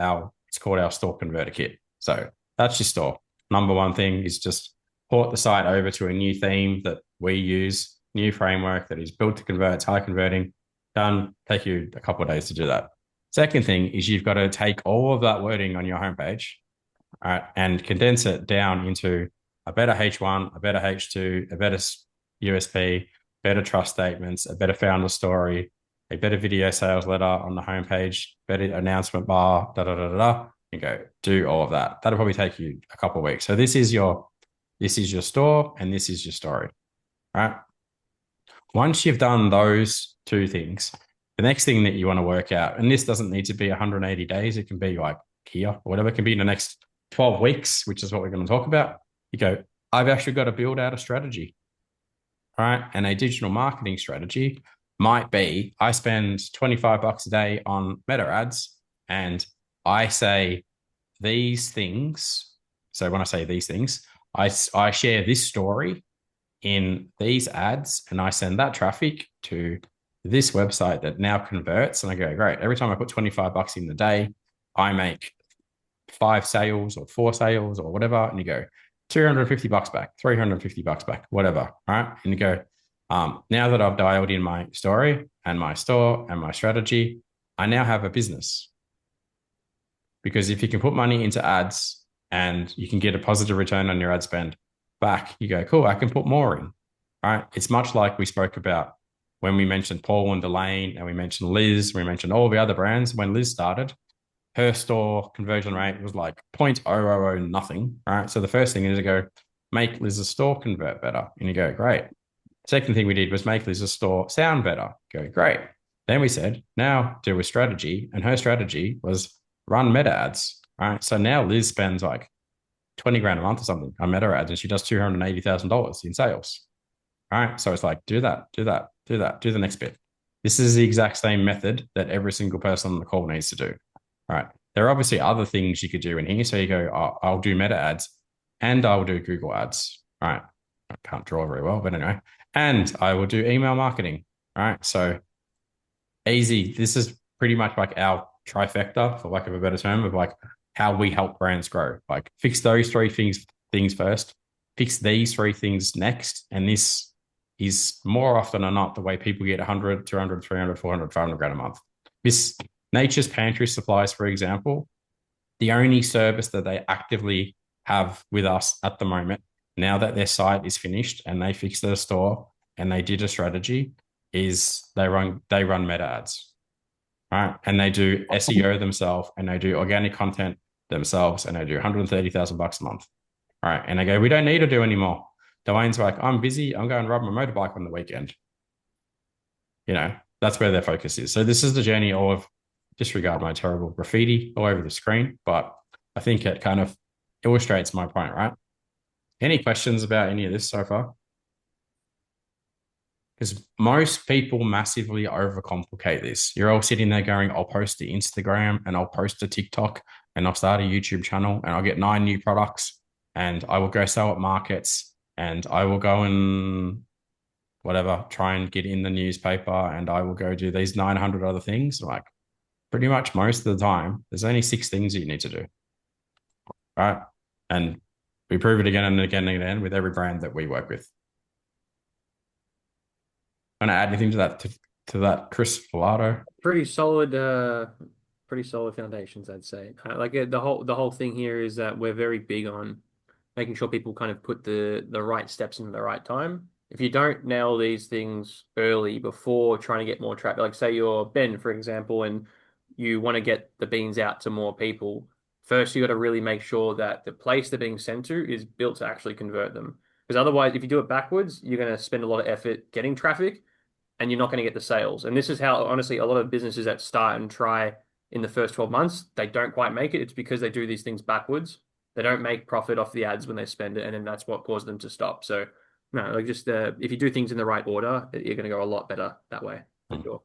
it's called our store converter kit. So that's your store. Number one thing is just port the site over to a new theme that we use, new framework that is built to convert, it's high converting. Done. Take you a couple of days to do that. Second thing is you've got to take all of that wording on your homepage, all right, and condense it down into a better H1, a better H2, a better USP, better trust statements, a better founder story, a better video sales letter on the homepage, better announcement bar, and go do all of that. That'll probably take you a couple of weeks. So this is your store and this is your story, right? Once you've done those two things, the next thing that you want to work out, and this doesn't need to be 180 days, it can be like here, or whatever, it can be in the next 12 weeks, which is what we're going to talk about. You go, I've actually got to build out a strategy, right? And a digital marketing strategy might be, I spend $25 a day on meta ads and I say these things. So when I say these things, I share this story in these ads and I send that traffic to this website that now converts. And I go, great. Every time I put $25 in the day, I make 5 sales or 4 sales or whatever. And you go, $250 back, $350 back, whatever. Right. And you go, now that I've dialed in my story and my store and my strategy, I now have a business. Because if you can put money into ads and you can get a positive return on your ad spend back, you go, cool, I can put more in. All right. It's much like we spoke about when we mentioned Paul and Delane and we mentioned Liz, we mentioned all the other brands. When Liz started, her store conversion rate was like 0.000 nothing. All right. So the first thing is to go make Liz's store convert better. And you go, great. Second thing we did was make Liz's store sound better. Go, great. Then we said, now do a strategy. And her strategy was run meta ads. All right. So now Liz spends like 20 grand a month or something on meta ads and she does $280,000 in sales. All right. So it's like, do that, do the next bit. This is the exact same method that every single person on the call needs to do. All right. There are obviously other things you could do in here. So you go, I'll do meta ads and I'll do Google ads. All right. I can't draw very well, but anyway. And I will do email marketing. All right. So easy. This is pretty much like our trifecta, for lack of a better term, of like how we help brands grow. Like fix those three things first, fix these three things next. And this is more often than not the way people get 100, 200, 300, 400, 500 grand a month. This Nature's Pantry Supplies, for example, the only service that they actively have with us at the moment, now that their site is finished and they fixed their store and they did a strategy, is they run meta ads, right? And they do SEO themselves, and they do organic content themselves, and they do $130,000 a month, right? And they go, we don't need to do anymore. Delane's like, I'm busy. I'm going to ride my motorbike on the weekend. You know, that's where their focus is. So this is the journey of, disregard my terrible graffiti all over the screen, but I think it kind of illustrates my point, right? Any questions about any of this so far? Because most people massively overcomplicate this. You're all sitting there going, I'll post to Instagram and I'll post to TikTok and I'll start a YouTube channel and I'll get 9 new products and I will go sell at markets and I will go and whatever, try and get in the newspaper and I will go do these 900 other things. Like, pretty much most of the time, there's only 6 things that you need to do, right? And we prove it again and again and again with every brand that we work with. Want to add anything to that, Chris Pilato? Pretty solid foundations, I'd say. Like the whole thing here is that we're very big on making sure people kind of put the right steps in the right time. If you don't nail these things early before trying to get more traffic, like say you're Ben, for example, and you want to get the beans out to more people, first you got to really make sure that the place they're being sent to is built to actually convert them. Because otherwise, if you do it backwards, you're going to spend a lot of effort getting traffic and you're not going to get the sales. And this is how, honestly, a lot of businesses that start and try in the first 12 months, they don't quite make it. It's because they do these things backwards. They don't make profit off the ads when they spend it. And then that's what caused them to stop. So no, like just if you do things in the right order, you're going to go a lot better that way. For sure.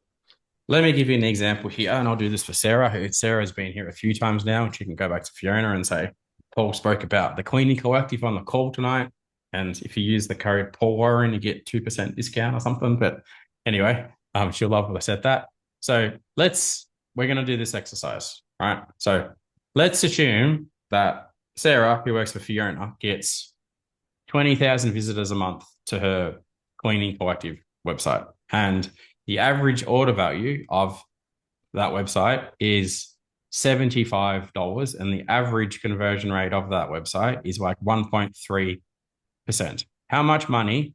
Let me give you an example here, and I'll do this for Sarah. Sarah's been here a few times now, and she can go back to Fiona and say, Paul spoke about the Cleaning Collective on the call tonight, and if you use the code Paul Warren, you get 2% discount or something. But anyway, she'll love what I said that. So we're going to do this exercise, right? So let's assume that Sarah, who works for Fiona, gets 20,000 visitors a month to her Cleaning Collective website, and the average order value of that website is $75, and the average conversion rate of that website is like 1.3%. How much money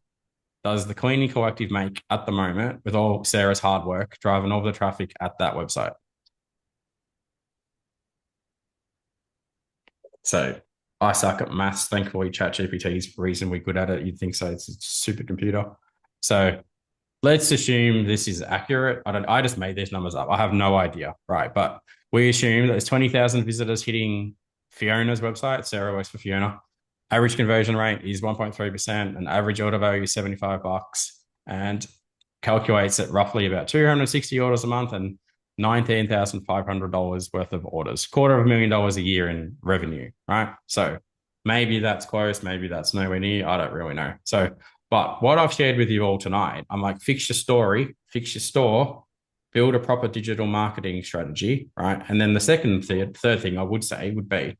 does the Cleaning Collective make at the moment with all Sarah's hard work driving all the traffic at that website? So I suck at maths. Thankfully, ChatGPT is reasonably good at it. You'd think so. It's a supercomputer. So let's assume this is accurate. I just made these numbers up. I have no idea, right? But we assume that there's 20,000 visitors hitting Fiona's website. Sarah works for Fiona. Average conversion rate is 1.3%, and average order value is $75, and calculates at roughly about 260 orders a month and $19,500 worth of orders, $250,000 a year in revenue, right? So maybe that's close, maybe that's nowhere near. I don't really know. So, but what I've shared with you all tonight, I'm like, fix your story, fix your store, build a proper digital marketing strategy, right? And then the third thing I would say would be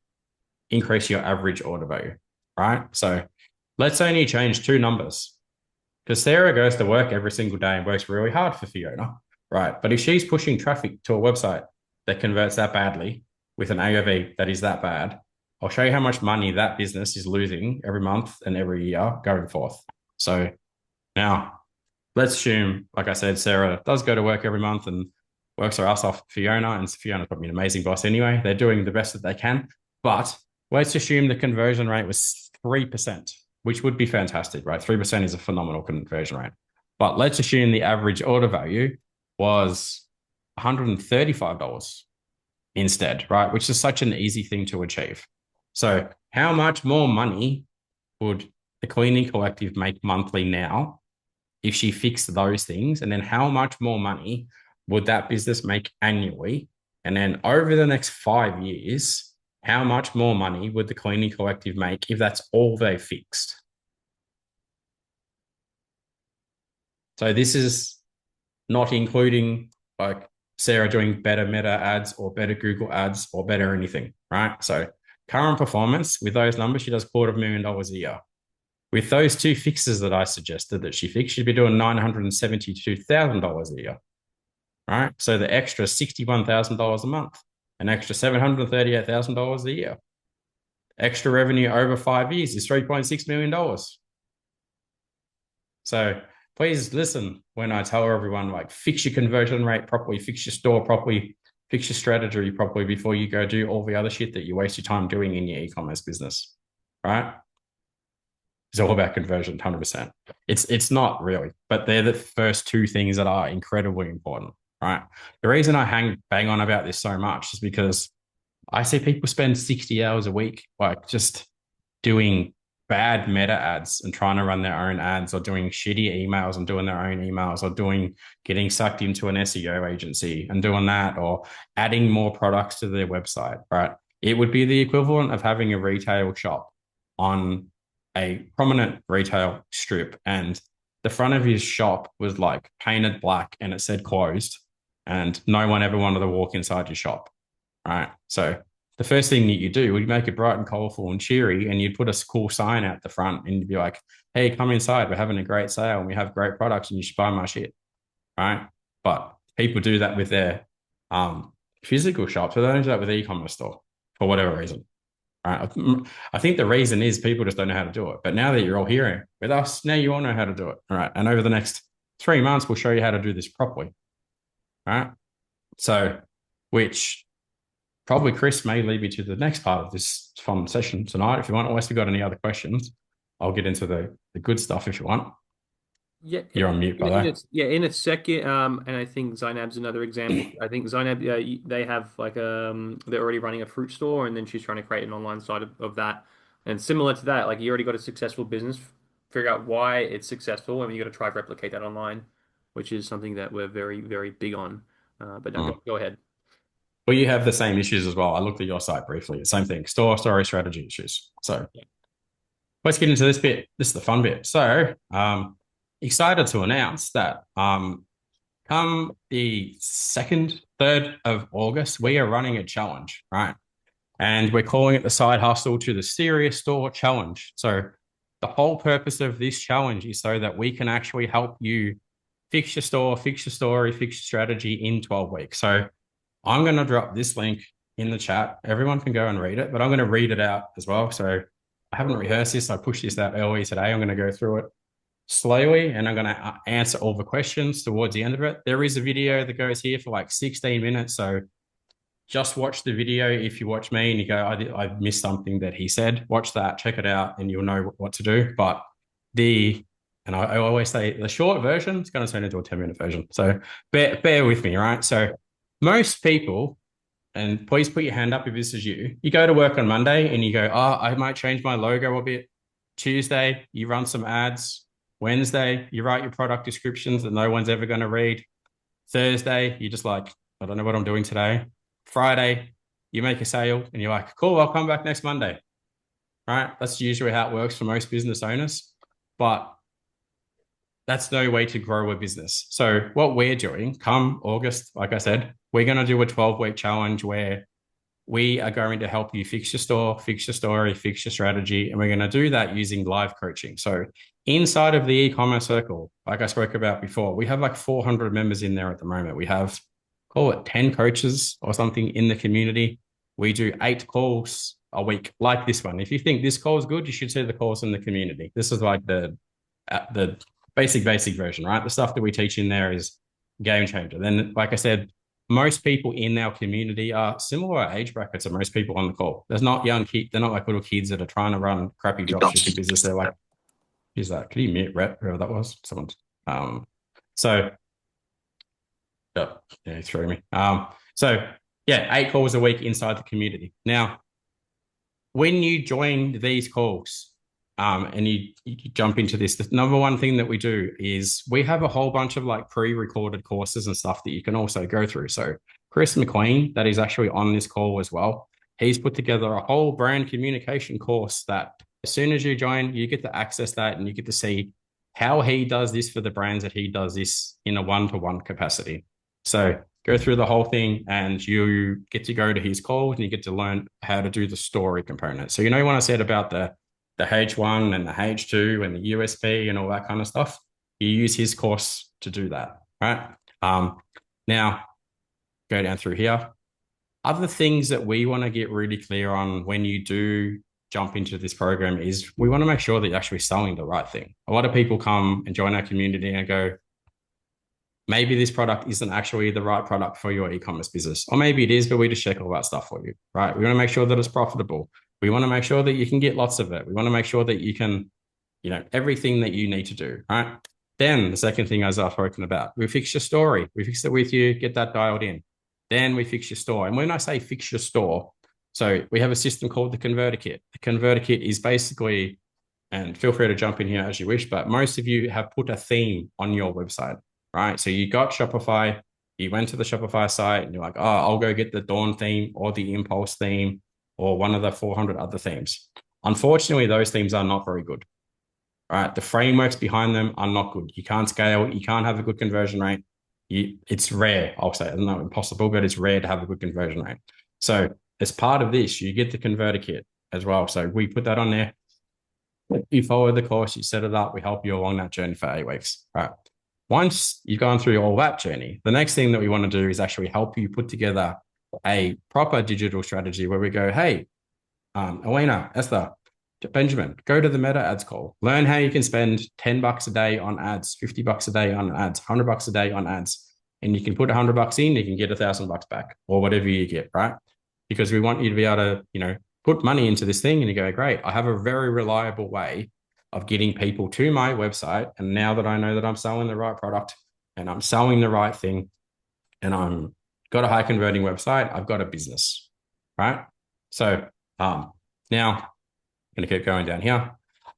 increase your average order value, right? So let's only change 2 numbers, because Sarah goes to work every single day and works really hard for Fiona, right? But if she's pushing traffic to a website that converts that badly with an AOV that is that bad, I'll show you how much money that business is losing every month and every year going forth. So now let's assume, like I said, Sarah does go to work every month and works her ass off for Fiona, and Fiona's probably an amazing boss anyway. They're doing the best that they can. But let's assume the conversion rate was 3%, which would be fantastic, right? 3% is a phenomenal conversion rate. But let's assume the average order value was $135 instead, right? Which is such an easy thing to achieve. So how much more money would the Cleaning Collective make monthly now if she fixed those things? And then how much more money would that business make annually? And then over the next 5 years, how much more money would the Cleaning Collective make if that's all they fixed? So this is not including like Sarah doing better Meta ads or better Google ads or better anything, right? So current performance with those numbers, she does $250,000 a year. With those two fixes that I suggested that she fixed, she'd be doing $972,000 a year, right? So the extra $61,000 a month, an extra $738,000 a year. Extra revenue over 5 years is $3.6 million. So please listen when I tell everyone, like, fix your conversion rate properly, fix your store properly, fix your strategy properly before you go do all the other shit that you waste your time doing in your e-commerce business, right? It's all about conversion, 100%. It's not really, but they're the first two things that are incredibly important, right? The reason I bang on about this so much is because I see people spend 60 hours a week, like just doing bad meta ads and trying to run their own ads, or doing shitty emails and doing their own emails, or getting sucked into an SEO agency and doing that, or adding more products to their website, right? It would be the equivalent of having a retail shop on a prominent retail strip, and the front of his shop was like painted black and it said closed, and no one ever wanted to walk inside your shop, right? So the first thing that you do would make it bright and colorful and cheery, and you'd put a cool sign out the front and you'd be like, hey, come inside, we're having a great sale and we have great products and you should buy my shit, right? But people do that with their physical shops, but they don't do that with e-commerce store for whatever reason, right? I think the reason is people just don't know how to do it. But now that you're all here with us, now you all know how to do it, all right? And over the next 3 months, we'll show you how to do this properly, right? So, which probably, Chris, may lead me to the next part of this fun session tonight. If you want, unless you've got any other questions, I'll get into the good stuff if you want. Yeah, you're on mute, by the way. Yeah, in a second. And I think Zainab's another example. I think Zainab, they have like they're already running a fruit store, and then she's trying to create an online side of that. And similar to that, like, you already got a successful business, figure out why it's successful, and you got to try to replicate that online, which is something that we're very, very big on. But no, go ahead. Well, you have the same issues as well. I looked at your site briefly. Same thing, story strategy issues. So let's get into this bit. This is the fun bit. So excited to announce that come the 2nd, 3rd of August, we are running a challenge, right? And we're calling it the Side Hustle to the Serious Store Challenge. So the whole purpose of this challenge is so that we can actually help you fix your store, fix your story, fix your strategy in 12 weeks. So I'm going to drop this link in the chat. Everyone can go and read it, but I'm going to read it out as well. So I haven't rehearsed this. I pushed this out early today. I'm going to go through it slowly, and I'm going to answer all the questions towards the end of it. There is a video that goes here for like 16 minutes. So just watch the video. If you watch me and you go, I missed something that he said, watch that, check it out, and you'll know what to do. But I always say the short version is going to turn into a 10-minute version. So bear with me, right? So most people, and please put your hand up if this is you, you go to work on Monday and you go, I might change my logo a bit. Tuesday, you run some ads. Wednesday, you write your product descriptions that no one's ever going to read. Thursday, you're just like, I don't know what I'm doing today. Friday, you make a sale and you're like, cool, I'll come back next Monday. Right? That's usually how it works for most business owners. But that's no way to grow a business. So what we're doing come August, like I said, we're going to do a 12-week challenge where we are going to help you fix your store, fix your story, fix your strategy. And we're going to do that using live coaching. So inside of the e-commerce circle, like I spoke about before, we have like 400 members in there at the moment. We have, call it 10 coaches or something in the community. We do 8 calls a week like this one. If you think this call is good, you should see the calls in the community. This is like the basic version, right? The stuff that we teach in there is game changer. Then, like I said, most people in our community are similar age brackets of most people on the call. There's not young kids. They're not like little kids that are trying to run crappy dropshipping business. They're like, who's that? Could you mute Rhett, whoever that was? Someone. He threw me. 8 calls a week inside the community. Now, when you join these calls, and you jump into this, the number one thing that we do is we have a whole bunch of like pre-recorded courses and stuff that you can also go through. So Chris McQueen, that is actually on this call as well, he's put together a whole brand communication course that as soon as you join, you get to access that and you get to see how he does this for the brands that he does this in a one-to-one capacity. So go through the whole thing and you get to go to his calls and you get to learn how to do the story component. So, when I said about the H1 and the H2 and the USP and all that kind of stuff, you use his course to do that, right? Now, go down through here. Other things that we want to get really clear on when you do jump into this program is we want to make sure that you're actually selling the right thing. A lot of people come and join our community and go, maybe this product isn't actually the right product for your e-commerce business. Or maybe it is, but we just check all that stuff for you, right? We want to make sure that it's profitable. We want to make sure that you can get lots of it. We want to make sure that you can, everything that you need to do, right? Then the second thing, as I've spoken about, we fix your story. We fix it with you, get that dialed in. Then we fix your store. And when I say fix your store, so we have a system called the Converter Kit. The Converter Kit is basically, and feel free to jump in here as you wish, but most of you have put a theme on your website, right? So you got Shopify, you went to the Shopify site and you're like, oh, I'll go get the Dawn theme or the Impulse theme or one of the 400 other themes. Unfortunately, those themes are not very good, right? The frameworks behind them are not good. You can't scale, you can't have a good conversion rate. It's rare, I'll say. I don't know, impossible, but it's rare to have a good conversion rate. So as part of this, you get the Converter Kit as well. So we put that on there. You follow the course, you set it up, we help you along that journey for 8 weeks. All right. Once you've gone through all that journey, the next thing that we want to do is actually help you put together a proper digital strategy where we go, hey, Elena, Esther, Benjamin, go to the Meta Ads call. Learn how you can spend $10 a day on ads, $50 a day on ads, $100 a day on ads. And you can put $100 in, you can get $1,000 back or whatever you get, right? Because we want you to be able to, put money into this thing and you go, great, I have a very reliable way of getting people to my website. And now that I know that I'm selling the right product and I'm selling the right thing and I'm got a high converting website, I've got a business, right? So now I'm going to keep going down here.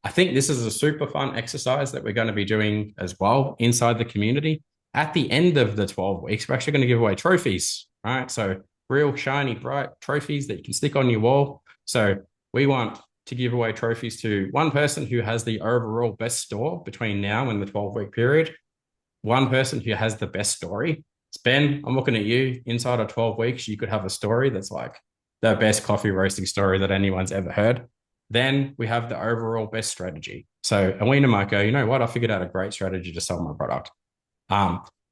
I think this is a super fun exercise that we're going to be doing as well inside the community. At the end of the 12 weeks, we're actually going to give away trophies, right? So real shiny, bright trophies that you can stick on your wall. So we want to give away trophies to one person who has the overall best store between now and the 12-week period, one person who has the best story. Ben, I'm looking at you. Inside of 12 weeks, you could have a story that's like the best coffee roasting story that anyone's ever heard. Then we have the overall best strategy. So Alina might go, you know what? I figured out a great strategy to sell my product.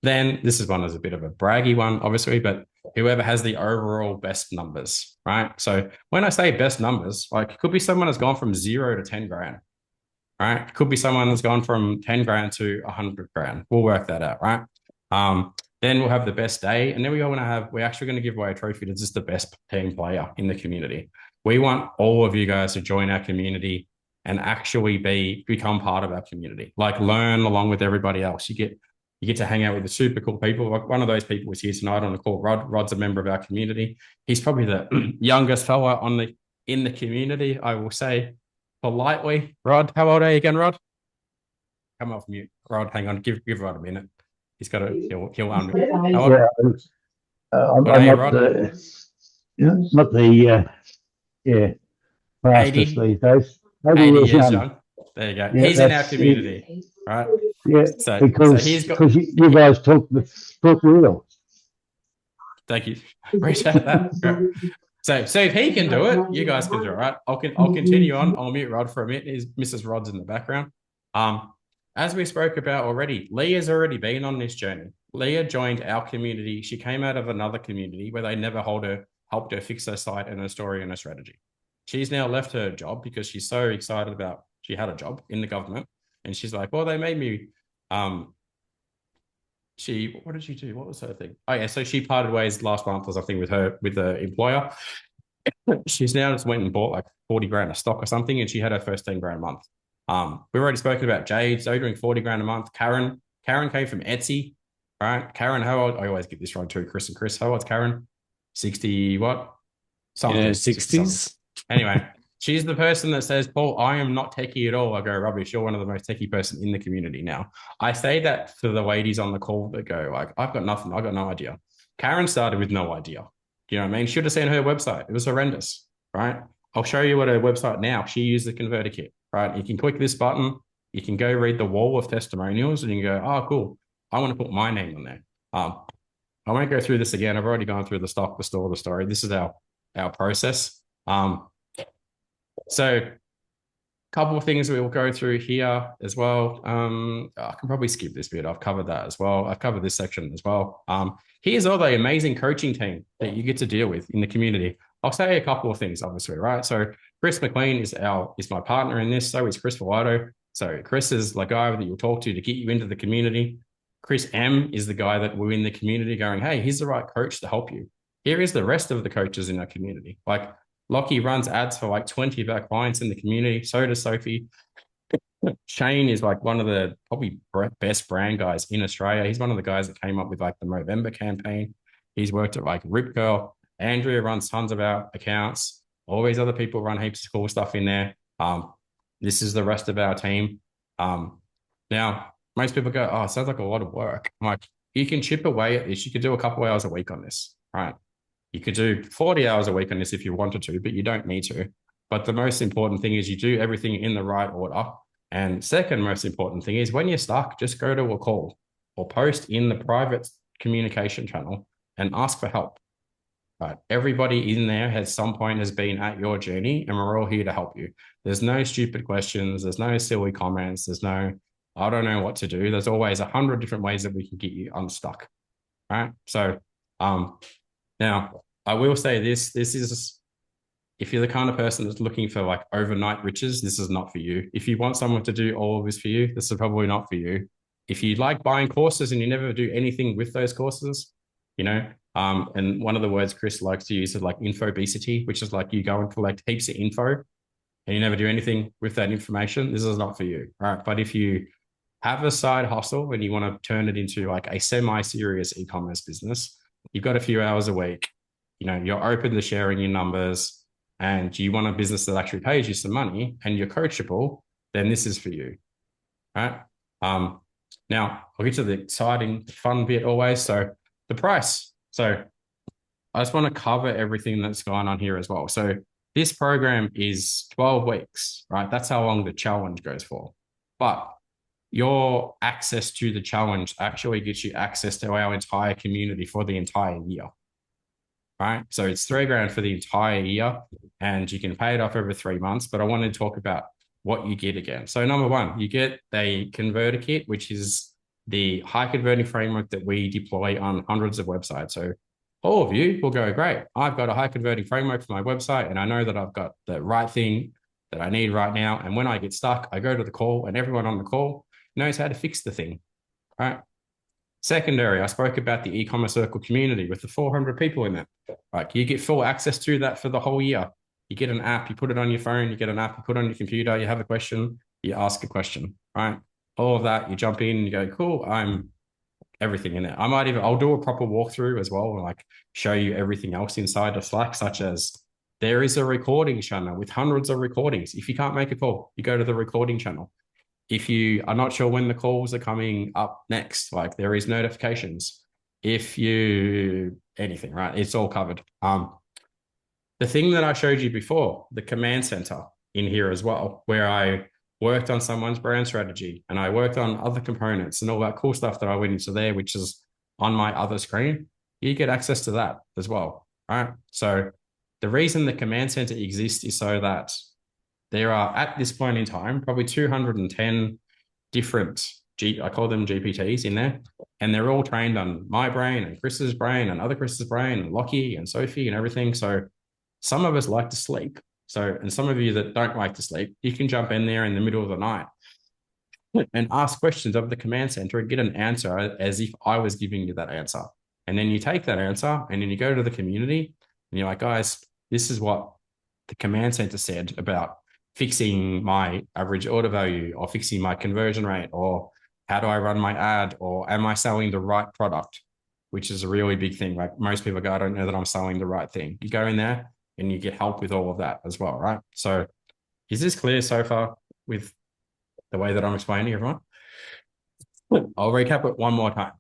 Then this is one that's a bit of a braggy one, obviously, but whoever has the overall best numbers, right? So when I say best numbers, like it could be someone that's gone from 0 to 10 grand, right? It could be someone that's gone from 10 grand to 100 grand. We'll work that out, right? Then we'll have the best day. And then we're actually going to give away a trophy to just the best team player in the community. We want all of you guys to join our community and actually become part of our community, like learn along with everybody else. You get to hang out with the super cool people. Like one of those people is here tonight on the call. Rod's a member of our community. He's probably the youngest fella in the community, I will say politely. Rod, how old are you again, Rod? Come off mute. Rod, hang on. Give Rod a minute. He's got to he'll unmute. How old? I'm not the fastest these days. 80 years young. There you go. Yeah, he's in our community, right? Yeah, So because you guys talk real. Thank you. Appreciate that. Right. So if he can do it, you guys can do it, right? I'll continue on. I'll mute Rod for a minute. Mrs. Rod's in the background. As we spoke about already, Leah's already been on this journey. Leah joined our community. She came out of another community where they never helped her fix her site and her story and her strategy. She's now left her job because she's so excited about, she had a job in the government and she's like, well, they made me, what did she do? What was her thing? Oh yeah. So she parted ways last month or something with the employer. She's now just went and bought like 40 grand of stock or something. And she had her first 10 grand a month. We've already spoken about Jade. So doing 40 grand a month. Karen came from Etsy, right? Karen, how old? I always get this wrong too. Chris, how old's Karen? 60 what? Something. 60s. Anyway, she's the person that says, Paul, I am not techie at all. I go, rubbish. You're one of the most techie person in the community now. I say that for the ladies on the call that go, like, I've got nothing. I've got no idea. Karen started with no idea. You know what I mean? Should have seen her website. It was horrendous, right? I'll show you what her website now. She used the Converter Kit, right? You can click this button You can go read the wall of testimonials and you can go, oh, cool. I want to put my name on there. I won't go through this again. I've already gone through the stock, the store, the story. This is our process. So a couple of things we will go through here as well. I can probably skip this bit. I've covered that as well. I've covered this section as well. Here's all the amazing coaching team that you get to deal with in the community. I'll say a couple of things, obviously, right? So Chris McLean is my partner in this. So is Chris Villado. So Chris is the guy that you'll talk to get you into the community. Chris M is the guy that we're in the community going, hey, he's the right coach to help you. Here is the rest of the coaches in our community. Like Lockie runs ads for 20 of our clients in the community. So does Sophie. Shane is one of the probably best brand guys in Australia. He's one of the guys that came up with the Movember campaign. He's worked at Rip Curl. Andrea runs tons of our accounts. All these other people run heaps of cool stuff in there. This is the rest of our team. Now, most people go, oh, it sounds like a lot of work. I'm like, you can chip away at this. You could do a couple hours a week on this, right? You could do 40 hours a week on this if you wanted to, but you don't need to. But the most important thing is you do everything in the right order. And second most important thing is when you're stuck, just go to a call or post in the private communication channel and ask for help. Right. Everybody in there has some point has been at your journey, and we're all here to help you. There's no stupid questions. There's no silly comments. There's no, I don't know what to do. There's always 100 different ways that we can get you unstuck. Right. So, now I will say this is, if you're the kind of person that's looking for overnight riches, this is not for you. If you want someone to do all of this for you, this is probably not for you. If you like buying courses and you never do anything with those courses, and one of the words Chris likes to use is infobesity, which is you go and collect heaps of info and you never do anything with that information, this is not for you. Right. But if you have a side hustle and you want to turn it into a semi-serious e-commerce business, you've got a few hours a week, you're open to sharing your numbers and you want a business that actually pays you some money and you're coachable, then this is for you. Right. Now I'll get to the exciting, fun bit always. So the price. So I just want to cover everything that's going on here as well. So this program is 12 weeks, right? That's how long the challenge goes for. But your access to the challenge actually gets you access to our entire community for the entire year, right? So it's $3,000 for the entire year and you can pay it off over 3 months. But I want to talk about what you get again. So number one, you get a converter kit, which is the high converting framework that we deploy on hundreds of websites. So all of you will go, great, I've got a high converting framework for my website and I know that I've got the right thing that I need right now. And when I get stuck, I go to the call and everyone on the call knows how to fix the thing, right? Secondary, I spoke about the e-commerce circle community with the 400 people in there. Right, you get full access to that for the whole year. You get an app, you put it on your phone, you get an app, you put it on your computer, you have a question, you ask a question, right? All of that, you jump in and you go, cool, I'm everything in there. I'll do a proper walkthrough as well and show you everything else inside of Slack, such as there is a recording channel with hundreds of recordings. If you can't make a call, you go to the recording channel. If you are not sure when the calls are coming up next, there is notifications. If you, anything, right? It's all covered. The thing that I showed you before, the command center in here as well, where I worked on someone's brand strategy and I worked on other components and all that cool stuff that I went into there, which is on my other screen, you get access to that as well, right? So the reason the command center exists is so that there are, at this point in time, probably 210 different, I call them GPTs in there, and they're all trained on my brain and Chris's brain and other Chris's brain and Lockie and Sophie and everything. So some of us like to sleep. So, and some of you that don't like to sleep, you can jump in there in the middle of the night and ask questions of the command center and get an answer as if I was giving you that answer. And then you take that answer and then you go to the community and you're like, guys, this is what the command center said about fixing my average order value or fixing my conversion rate, or how do I run my ad, or am I selling the right product, which is a really big thing. Most people go, I don't know that I'm selling the right thing. You go in there and you get help with all of that as well, right? So is this clear so far with the way that I'm explaining, everyone? I'll recap it one more time.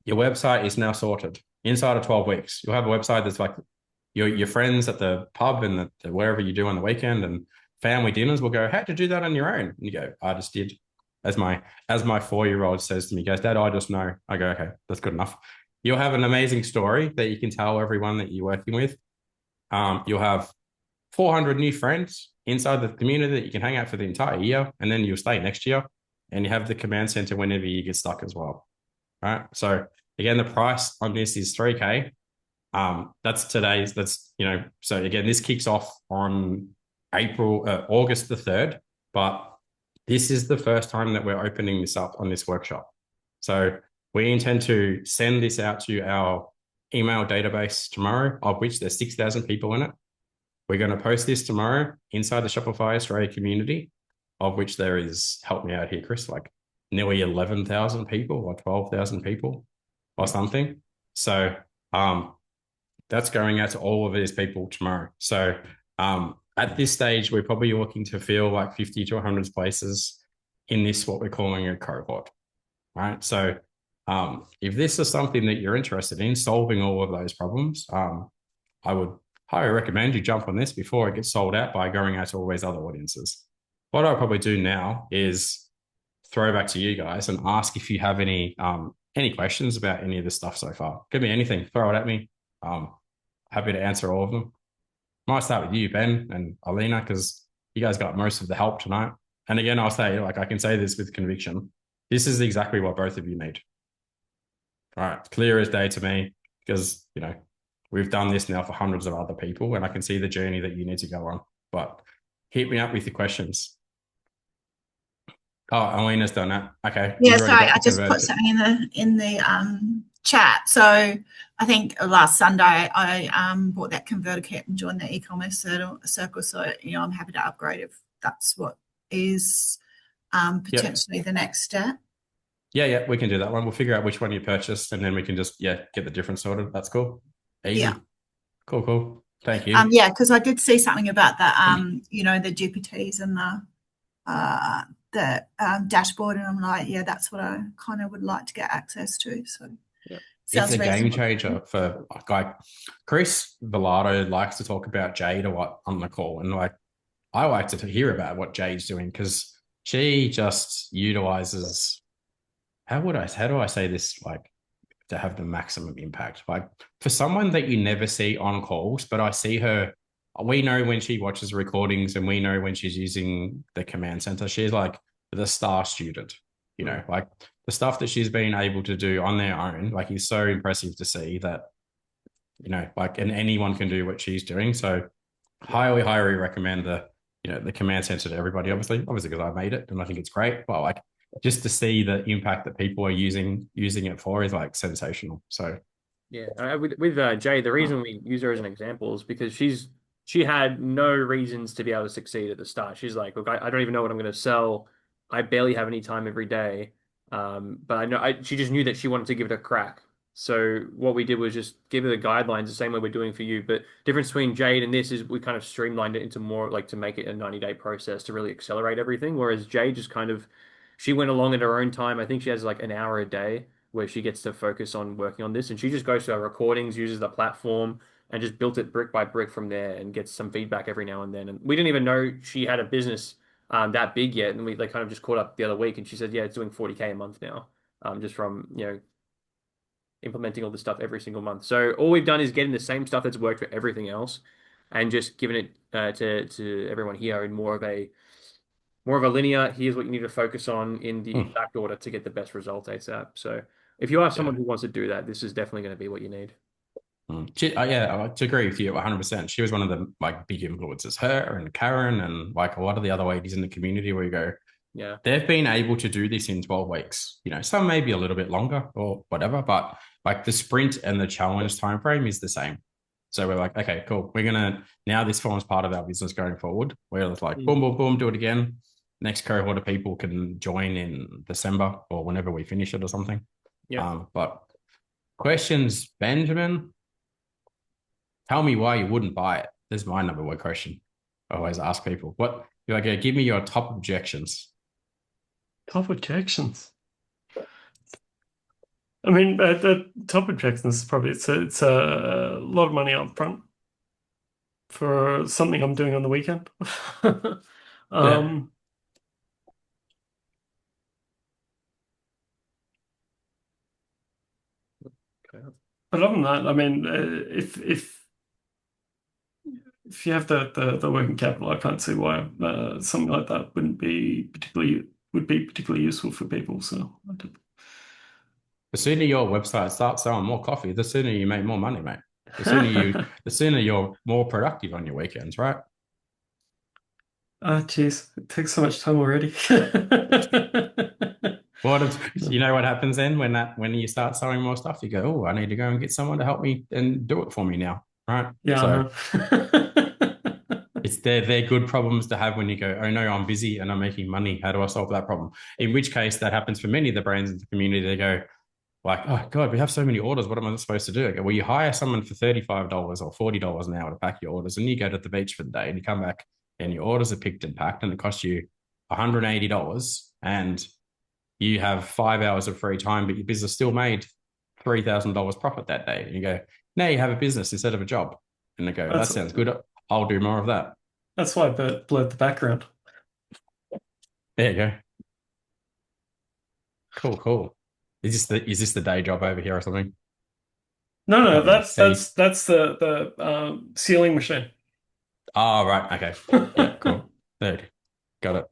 Your website is now sorted inside of 12 weeks. You'll have a website that's your friends at the pub and wherever you do on the weekend and family dinners will go, how'd you do that on your own? And you go, I just did. as my 4-year-old says to me, he goes, Dad, I just know. I go, okay, that's good enough. You'll have an amazing story that you can tell everyone that you're working with. You'll have 400 new friends inside the community that you can hang out for the entire year, and then you'll stay next year, and you have the command center whenever you get stuck as well. Right. So again, the price on this is $3K. So again, this kicks off on August the 3rd, but this is the first time that we're opening this up on this workshop. So we intend to send this out to our email database tomorrow, of which there's 6,000 people in it. We're going to post this tomorrow inside the Shopify Australia community, of which there is, help me out here, Chris, like nearly 11,000 people or 12,000 people or something. So that's going out to all of these people tomorrow. So at this stage, we're probably looking to fill like 50 to 100 places in this, what we're calling a cohort, right? So if this is something that you're interested in, solving all of those problems, I would highly recommend you jump on this before it gets sold out by going out to all these other audiences. What I'll probably do now is throw back to you guys and ask if you have any questions about any of this stuff so far. Give me anything, throw it at me. Happy to answer all of them. Might start with you, Ben and Alina, because you guys got most of the help tonight. And again, I'll say, like, I can say this with conviction. This is exactly what both of you need. All right, clear as day to me, because, you know, we've done this now for hundreds of other people, and I can see the journey that you need to go on. But hit me up with your questions. Oh, Alina's done that. Okay. Yeah, sorry, I just put something in the chat. So I think last Sunday I bought that converter kit and joined the e-commerce circle. So, you know, I'm happy to upgrade if that's what is potentially the next step. Yeah, we can do that one. We'll figure out which one you purchased, and then we can just get the difference sorted. That's cool. Easy. Yeah. Cool. Thank you. Yeah, because I did see something about that. You know, the GPTs and the dashboard, and I'm like, yeah, that's what I kind of would like to get access to. So it's a game changer for like Chris Velato likes to talk about Jade a lot on the call, and like I like to hear about what Jade's doing, because she just utilizes how do I say this, like, to have the maximum impact. Like, for someone that you never see on calls, but I see her, we know when she watches recordings and we know when she's using the command center, she's like the star student, you know, like the stuff that she's been able to do on their own, like, is so impressive to see that, you know, like, and anyone can do what she's doing. So highly recommend the command center to everybody, obviously because I made it and I think it's great, but like, just to see the impact that people are using it for is like sensational. So yeah, with Jade, the reason we use her as an example is because she had no reasons to be able to succeed at the start. She's like, look, I don't even know what I'm going to sell. I barely have any time every day. But I know she just knew that she wanted to give it a crack. So what we did was just give her the guidelines the same way we're doing for you. But difference between Jade and this is we kind of streamlined it into more like to make it a 90-day process to really accelerate everything. Whereas Jade just kind of, she went along at her own time. I think she has like an hour a day where she gets to focus on working on this. And she just goes to her recordings, uses the platform, and just built it brick by brick from there and gets some feedback every now and then. And we didn't even know she had a business that big yet. And they kind of just caught up the other week and she said, yeah, it's doing 40K a month now, just from, you know, implementing all this stuff every single month. So all we've done is getting the same stuff that's worked for everything else and just giving it to everyone here in more of a linear, here's what you need to focus on in the exact order to get the best result ASAP. So if you are someone who wants to do that, this is definitely going to be what you need. Yeah, I agree with you 100%. She was one of the like big influencers, her and Karen and like a lot of the other ladies in the community where you go, yeah, they've been able to do this in 12 weeks. You know, some may be a little bit longer or whatever, but like the sprint and the challenge timeframe is the same. So we're like, okay, cool. We're gonna, now this forms part of our business going forward. We're like, boom, do it again. Next cohort of people can join in December or whenever we finish it or something. Yeah. But questions, Benjamin? Tell me why you wouldn't buy it. This is my number one question. I always ask people, what, you're like, give me your top objections. Top objections. I mean, the top objections is probably it's a lot of money up front for something I'm doing on the weekend. But other than that, I mean, if you have the working capital, I can't see why something like that would be particularly useful for people. So The sooner your website starts selling more coffee, the sooner you make more money, mate. The sooner you're more productive on your weekends, right? Ah, jeez, it takes so much time already. You know what happens then when you start selling more stuff? You go, oh, I need to go and get someone to help me and do it for me now, right? Yeah, So I they're good problems to have when you go, oh no, I'm busy and I'm making money. How do I solve that problem? In which case, that happens for many of the brands in the community. They go, like, oh God, we have so many orders. What am I supposed to do? I go, well, you hire someone for $35 or $40 an hour to pack your orders, and you go to the beach for the day and you come back and your orders are picked and packed and it costs you $180 and you have 5 hours of free time, but your business still made $3,000 profit that day. And you go, now you have a business instead of a job. And they go, that sounds good. I'll do more of that. That's why I blurred the background. There you go. Cool. Is this the day job over here or something? No, that's the sealing machine. Oh, right. Okay. Yeah, cool. There. Got it.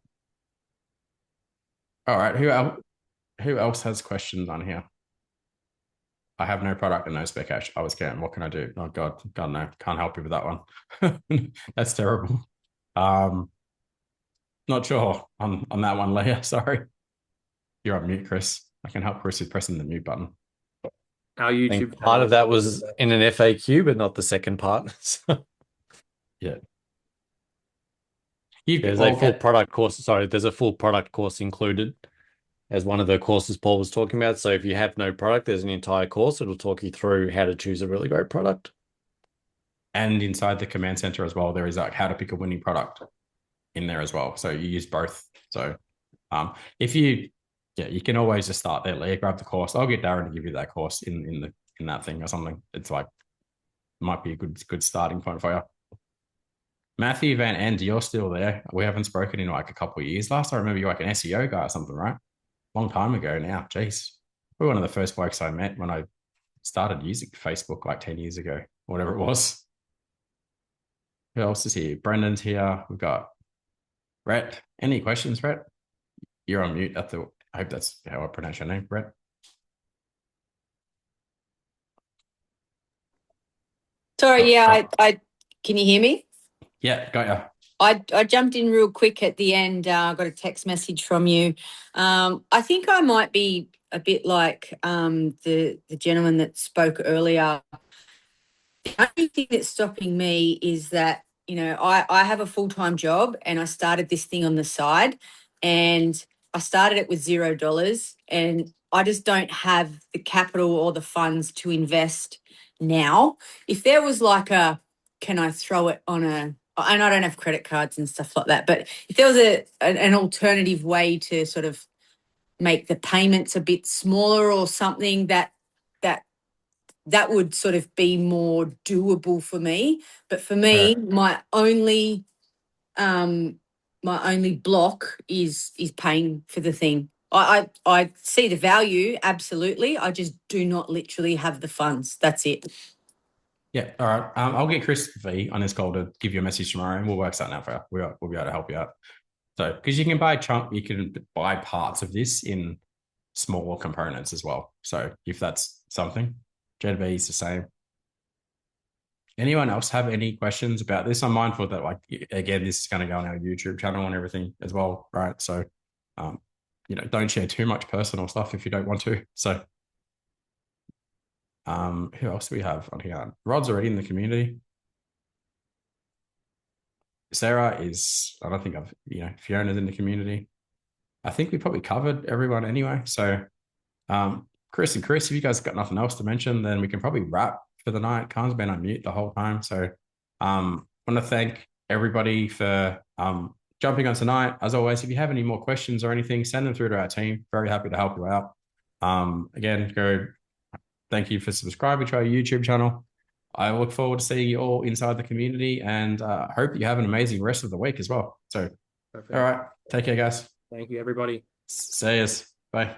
All right. Who else has questions on here? I have no product and no spec cash. I was scared. What can I do? Oh God, no. Can't help you with that one. That's terrible. Not sure on that one, Leah. Sorry. You're on mute, Chris. I can help Chris with pressing the mute button. Our I think YouTube part of that was in an FAQ, but not the second part. Yeah. There's a full product course. Sorry, there's a full product course included as one of the courses Paul was talking about. So if you have no product, there's an entire course. It'll talk you through how to choose a really great product. And inside the command center as well, there is like how to pick a winning product in there as well. So you use both. So if you can always just start there, Leah, grab the course. I'll get Darren to give you that course in that thing or something. It's like might be a good starting point for you. Matthew Van End, you're still there. We haven't spoken in like a couple of years. Last I remember you were like an SEO guy or something, right? Long time ago now. Jeez. We were one of the first blokes I met when I started using Facebook like 10 years ago, whatever it was. Who else is here? Brendan's here. We've got Brett. Any questions, Brett? You're on mute. I hope that's how I pronounce your name, Brett. Sorry, I can you hear me? Yeah, got you. I jumped in real quick at the end. I got a text message from you. I think I might be a bit like the gentleman that spoke earlier. The only thing that's stopping me is that, I have a full-time job and I started this thing on the side and I started it with $0 and I just don't have the capital or the funds to invest now. If there was like can I throw it on and I don't have credit cards and stuff like that, but if there was an alternative way to sort of make the payments a bit smaller or something that would sort of be more doable for me. But for me, my only block is paying for the thing. I see the value, absolutely. I just do not literally have the funds. That's it. Yeah, all right. I'll get Chris V on his call to give you a message tomorrow, and we'll work something out for you. We'll be able to help you out. So, because you can buy parts of this in smaller components as well. So, if that's something, Jade is the same. Anyone else have any questions about this? I'm mindful that, like, again, this is going to go on our YouTube channel and everything as well, right? So, don't share too much personal stuff if you don't want to. So. Who else do we have on here? Rod's already in the community. Sarah is, I don't think Fiona's in the community. I think we probably covered everyone anyway. So, Chris, if you guys got nothing else to mention, then we can probably wrap for the night. Khan's been on mute the whole time. So, I want to thank everybody for jumping on tonight. As always, if you have any more questions or anything, send them through to our team. Very happy to help you out. Again, thank you for subscribing to our YouTube channel. I look forward to seeing you all inside the community and hope you have an amazing rest of the week as well. So, Perfect. All right. Take care, guys. Thank you, everybody. See yous. Bye.